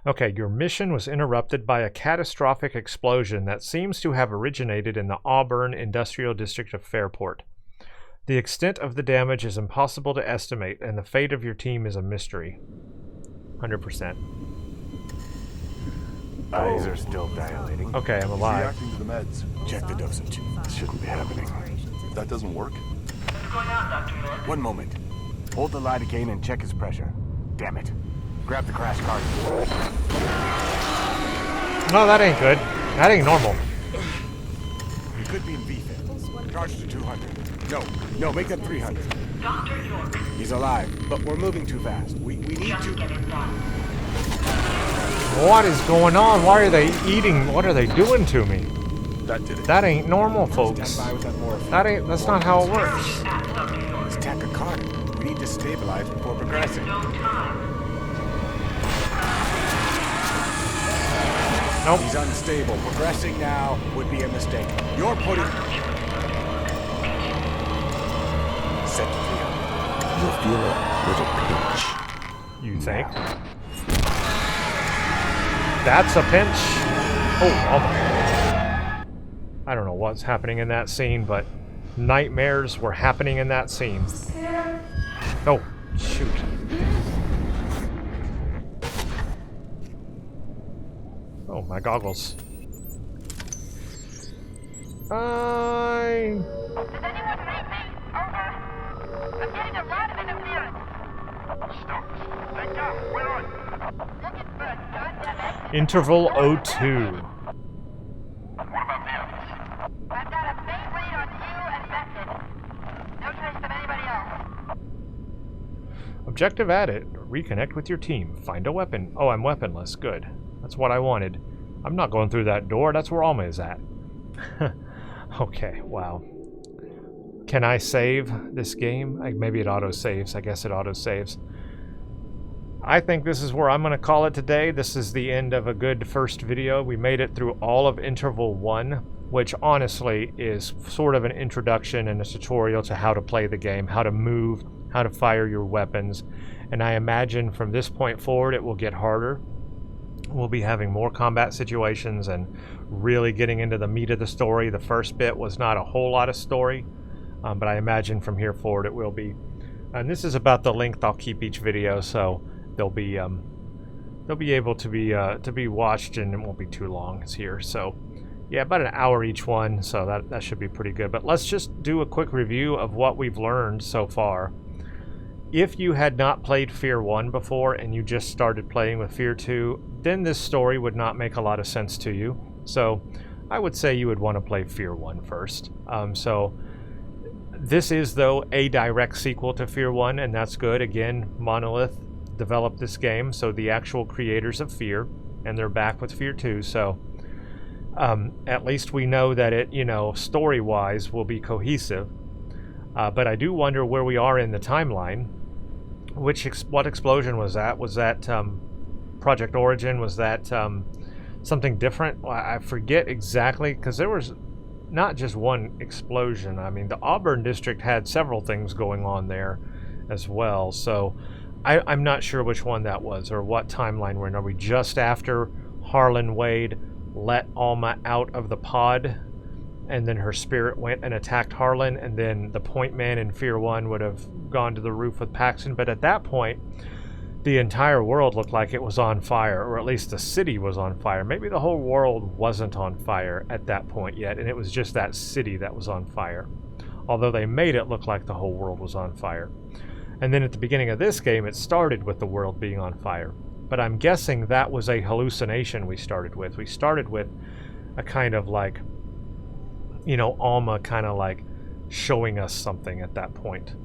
Okay, your mission was interrupted by a catastrophic explosion that seems to have originated in the Auburn Industrial District of Fairport. The extent of the damage is impossible to estimate, and the fate of your team is a mystery. 100%. Eyes are still dilating. Okay, I'm alive. Reacting to the meds. Check the dosage. This shouldn't be happening. If that doesn't work, What's going on, Dr. Miller? One moment. Hold the lidocaine and check his pressure. Damn it. Grab the crash cart. No, that ain't good. That ain't normal. He could be in VFib. Charge to 200. No, make that 300. Dr. York. He's alive, but we're moving too fast. We need Just to... get it done. What is going on? Why are they eating? What are they doing to me? that did it. That ain't normal, folks. Stand by with that morphine. That's not how it works. He's tachycardic. We need to stabilize before progressing. No time. Nope. He's unstable. Progressing now would be a mistake. You're putting... Set to 300. You'll feel a little pinch. You think? That's a pinch. Oh my. I don't know what's happening in that scene, but nightmares were happening in that scene. Oh, shoot. Oh, my goggles. Does anyone read me? Over. I'm getting a lot of interference. Stop. Thank God. We're on. Looking for a goddamn exit. Interval 02. What about the others? I've got a main read on you and Method. No trace of anybody else. Objective added. Reconnect with your team. Find a weapon. Oh, I'm weaponless. Good. That's what I wanted. I'm not going through that door. That's where Alma is at. Okay, wow. Can I save this game? Maybe it auto-saves. I guess it auto-saves. I think this is where I'm going to call it today. This is the end of a good first video. We made it through all of Interval 1, which honestly is sort of an introduction and a tutorial to how to play the game, how to move, how to fire your weapons. And I imagine from this point forward it will get harder. We'll be having more combat situations and really getting into the meat of the story. The first bit was not a whole lot of story, but I imagine from here forward it will be. And this is about the length I'll keep each video, so they'll be able to be watched, and it won't be too long. It's here, so yeah, about an hour each one, so that should be pretty good. But let's just do a quick review of what we've learned so far. If you had not played F.E.A.R 1 before and you just started playing with F.E.A.R 2, then this story would not make a lot of sense to you. So I would say you would want to play F.E.A.R 1 first. So this is, though, a direct sequel to F.E.A.R 1, and that's good. Again, Monolith developed this game, so the actual creators of F.E.A.R, and they're back with F.E.A.R 2, so at least we know that it, you know, story-wise will be cohesive. But I do wonder where we are in the timeline. What explosion was that? Was that Project Origin? Was that something different? Well, I forget exactly, because there was not just one explosion. I mean, the Auburn district had several things going on there as well. So I'm not sure which one that was or what timeline we're in. Are we just after Harlan Wade let Alma out of the pod, and then her spirit went and attacked Harlan, and then the point man in F.E.A.R 1 would have gone to the roof with Paxton? But at that point, the entire world looked like it was on fire, or at least the city was on fire. Maybe the whole world wasn't on fire at that point yet, and it was just that city that was on fire. Although they made it look like the whole world was on fire. And then at the beginning of this game, it started with the world being on fire. But I'm guessing that was a hallucination we started with. We started with a kind of like, you know, Alma kind of like showing us something at that point.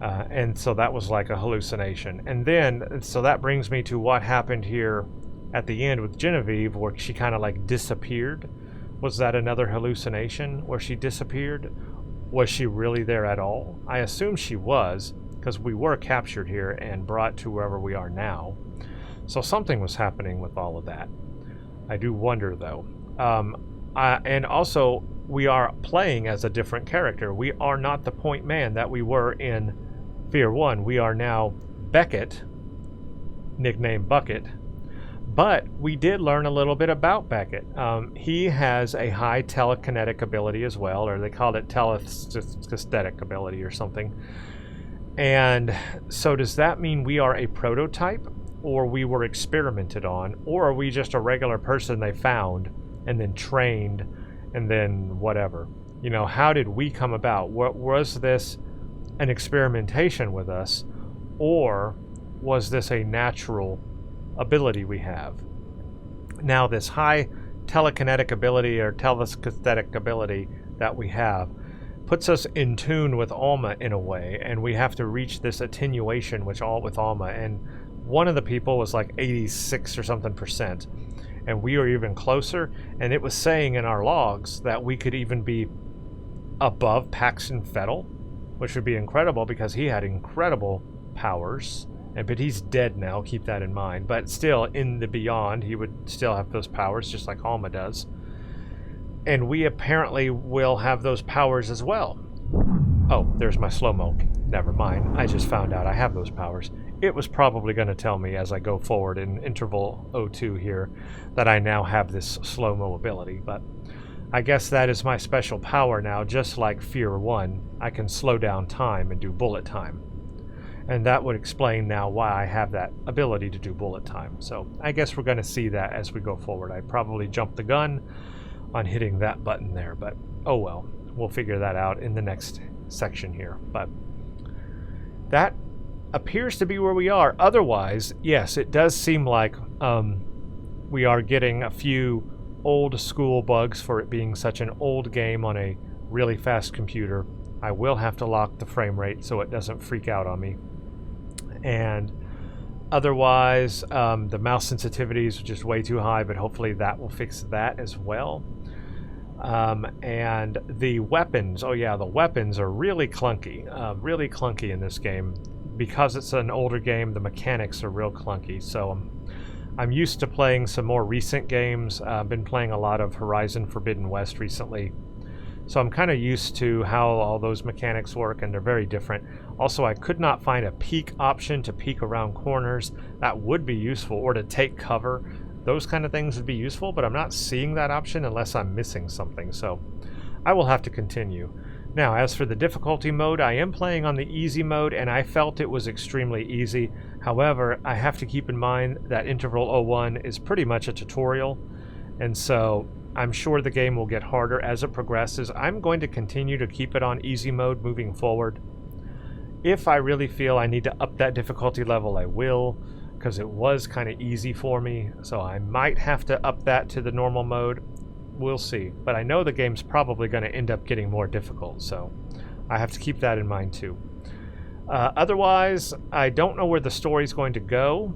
And so that was like a hallucination. And then, so that brings me to what happened here at the end with Genevieve, where she kind of like disappeared. Was that another hallucination where she disappeared? Was she really there at all? I assume she was, because we were captured here and brought to wherever we are now. So something was happening with all of that. I do wonder, though. And also, we are playing as a different character. We are not the point man that we were in F.E.A.R 1. We are now Beckett, nicknamed Bucket. But we did learn a little bit about Beckett. He has a high telekinetic ability as well, or they called it telesthetic ability or something. And so does that mean we are a prototype, or we were experimented on, or are we just a regular person they found and then trained and then whatever? You know, how did we come about? What was this, an experimentation with us, or was this a natural ability we have? Now, this high telekinetic ability or telesthetic ability that we have puts us in tune with Alma in a way, and we have to reach this attenuation with Alma, and one of the people was like 86 or something %, and we are even closer. And it was saying in our logs that we could even be above Paxton Fettel, which would be incredible because he had incredible powers. But he's dead now, keep that in mind. But still, in the beyond, he would still have those powers, just like Alma does. And we apparently will have those powers as well. Oh, there's my slow-mo. Never mind. I just found out I have those powers. it was probably going to tell me as I go forward in interval 02 here that I now have this slow-mo ability, but I guess that is my special power now. Just like F.E.A.R 1, I can slow down time and do bullet time. And that would explain now why I have that ability to do bullet time. So I guess we're going to see that as we go forward. I probably jumped the gun on hitting that button there, but oh well. We'll figure that out in the next section here. But that appears to be where we are. Otherwise, yes, it does seem like we are getting a few old school bugs for it being such an old game on a really fast computer. I will have to lock the frame rate so it doesn't freak out on me. And otherwise, the mouse sensitivity is just way too high, but hopefully that will fix that as well. And the weapons, oh yeah, the weapons are really clunky in this game. Because it's an older game, the mechanics are real clunky. So I'm used to playing some more recent games. I've been playing a lot of Horizon Forbidden West recently. So I'm kind of used to how all those mechanics work, and they're very different. Also, I could not find a peek option to peek around corners. That would be useful, or to take cover. Those kind of things would be useful, but I'm not seeing that option unless I'm missing something. So I will have to continue. Now, as for the difficulty mode, I am playing on the easy mode, and I felt it was extremely easy. However, I have to keep in mind that Interval 01 is pretty much a tutorial, and so I'm sure the game will get harder as it progresses. I'm going to continue to keep it on easy mode moving forward. If I really feel I need to up that difficulty level, I will, because it was kind of easy for me, so I might have to up that to the normal mode. We'll see, but I know the game's probably going to end up getting more difficult, so I have to keep that in mind too. Otherwise, I don't know where the story's going to go.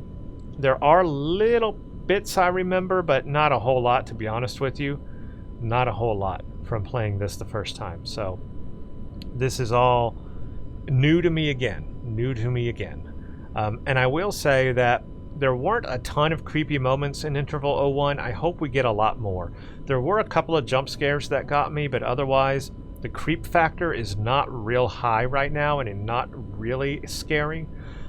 There are little bits I remember, but not a whole lot, to be honest with you. Not a whole lot from playing this the first time, so this is all new to me again. And I will say that there weren't a ton of creepy moments in Interval 01. I hope we get a lot more. There were a couple of jump scares that got me, but otherwise, the creep factor is not real high right now, and it's not really scary.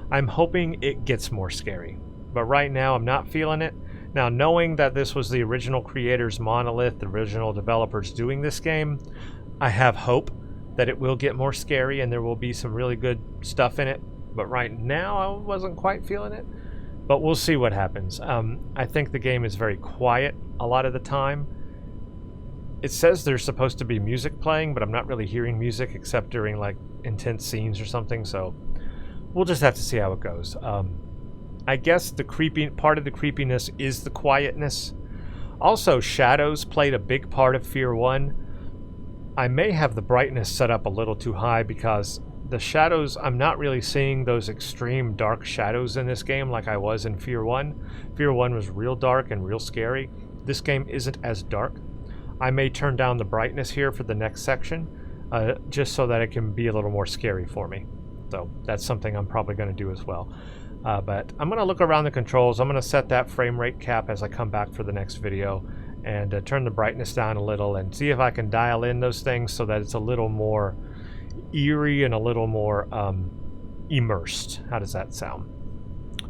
I'm hoping it gets more scary, but right now I'm not feeling it. Now, knowing that this was the original creators, Monolith, the original developers doing this game, I have hope that it will get more scary and there will be some really good stuff in it, but right now I wasn't quite feeling it. But we'll see what happens. I think the game is very quiet a lot of the time. It says there's supposed to be music playing, but I'm not really hearing music except during like intense scenes or something, so we'll just have to see how it goes. I guess the part of the creepiness is the quietness. Also, shadows played a big part of F.E.A.R 1. I may have the brightness set up a little too high because the shadows, I'm not really seeing those extreme dark shadows in this game like I was in F.E.A.R 1. F.E.A.R 1 was real dark and real scary. This game isn't as dark. I may turn down the brightness here for the next section, just so that it can be a little more scary for me. So that's something I'm probably going to do as well. But I'm going to look around the controls. I'm going to set that frame rate cap as I come back for the next video, and turn the brightness down a little and see if I can dial in those things so that it's a little more eerie and a little more immersed. How does that sound?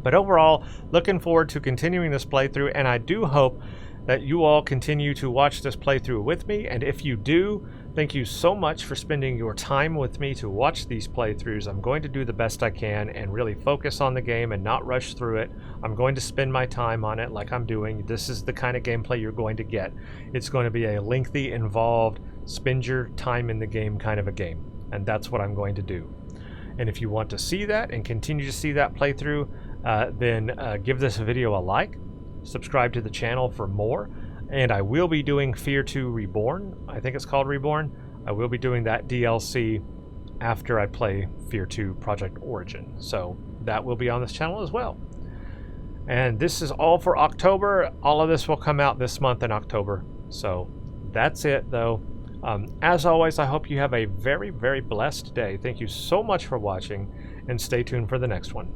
But overall, looking forward to continuing this playthrough, and I do hope that you all continue to watch this playthrough with me, and if you do, thank you so much for spending your time with me to watch these playthroughs. I'm going to do the best I can and really focus on the game and not rush through it. I'm going to spend my time on it like I'm doing. This is the kind of gameplay you're going to get. It's going to be a lengthy, involved, spend your time in the game kind of a game, and that's what I'm going to do. And if you want to see that and continue to see that playthrough, then give this video a like, subscribe to the channel for more, and I will be doing F.E.A.R 2 Reborn. I think it's called Reborn. I will be doing that DLC after I play F.E.A.R 2 Project Origin, so that will be on this channel as well. And this is all for October. All of this will come out this month in October, so that's it though. As always, I hope you have a very, very blessed day. Thank you so much for watching, and stay tuned for the next one.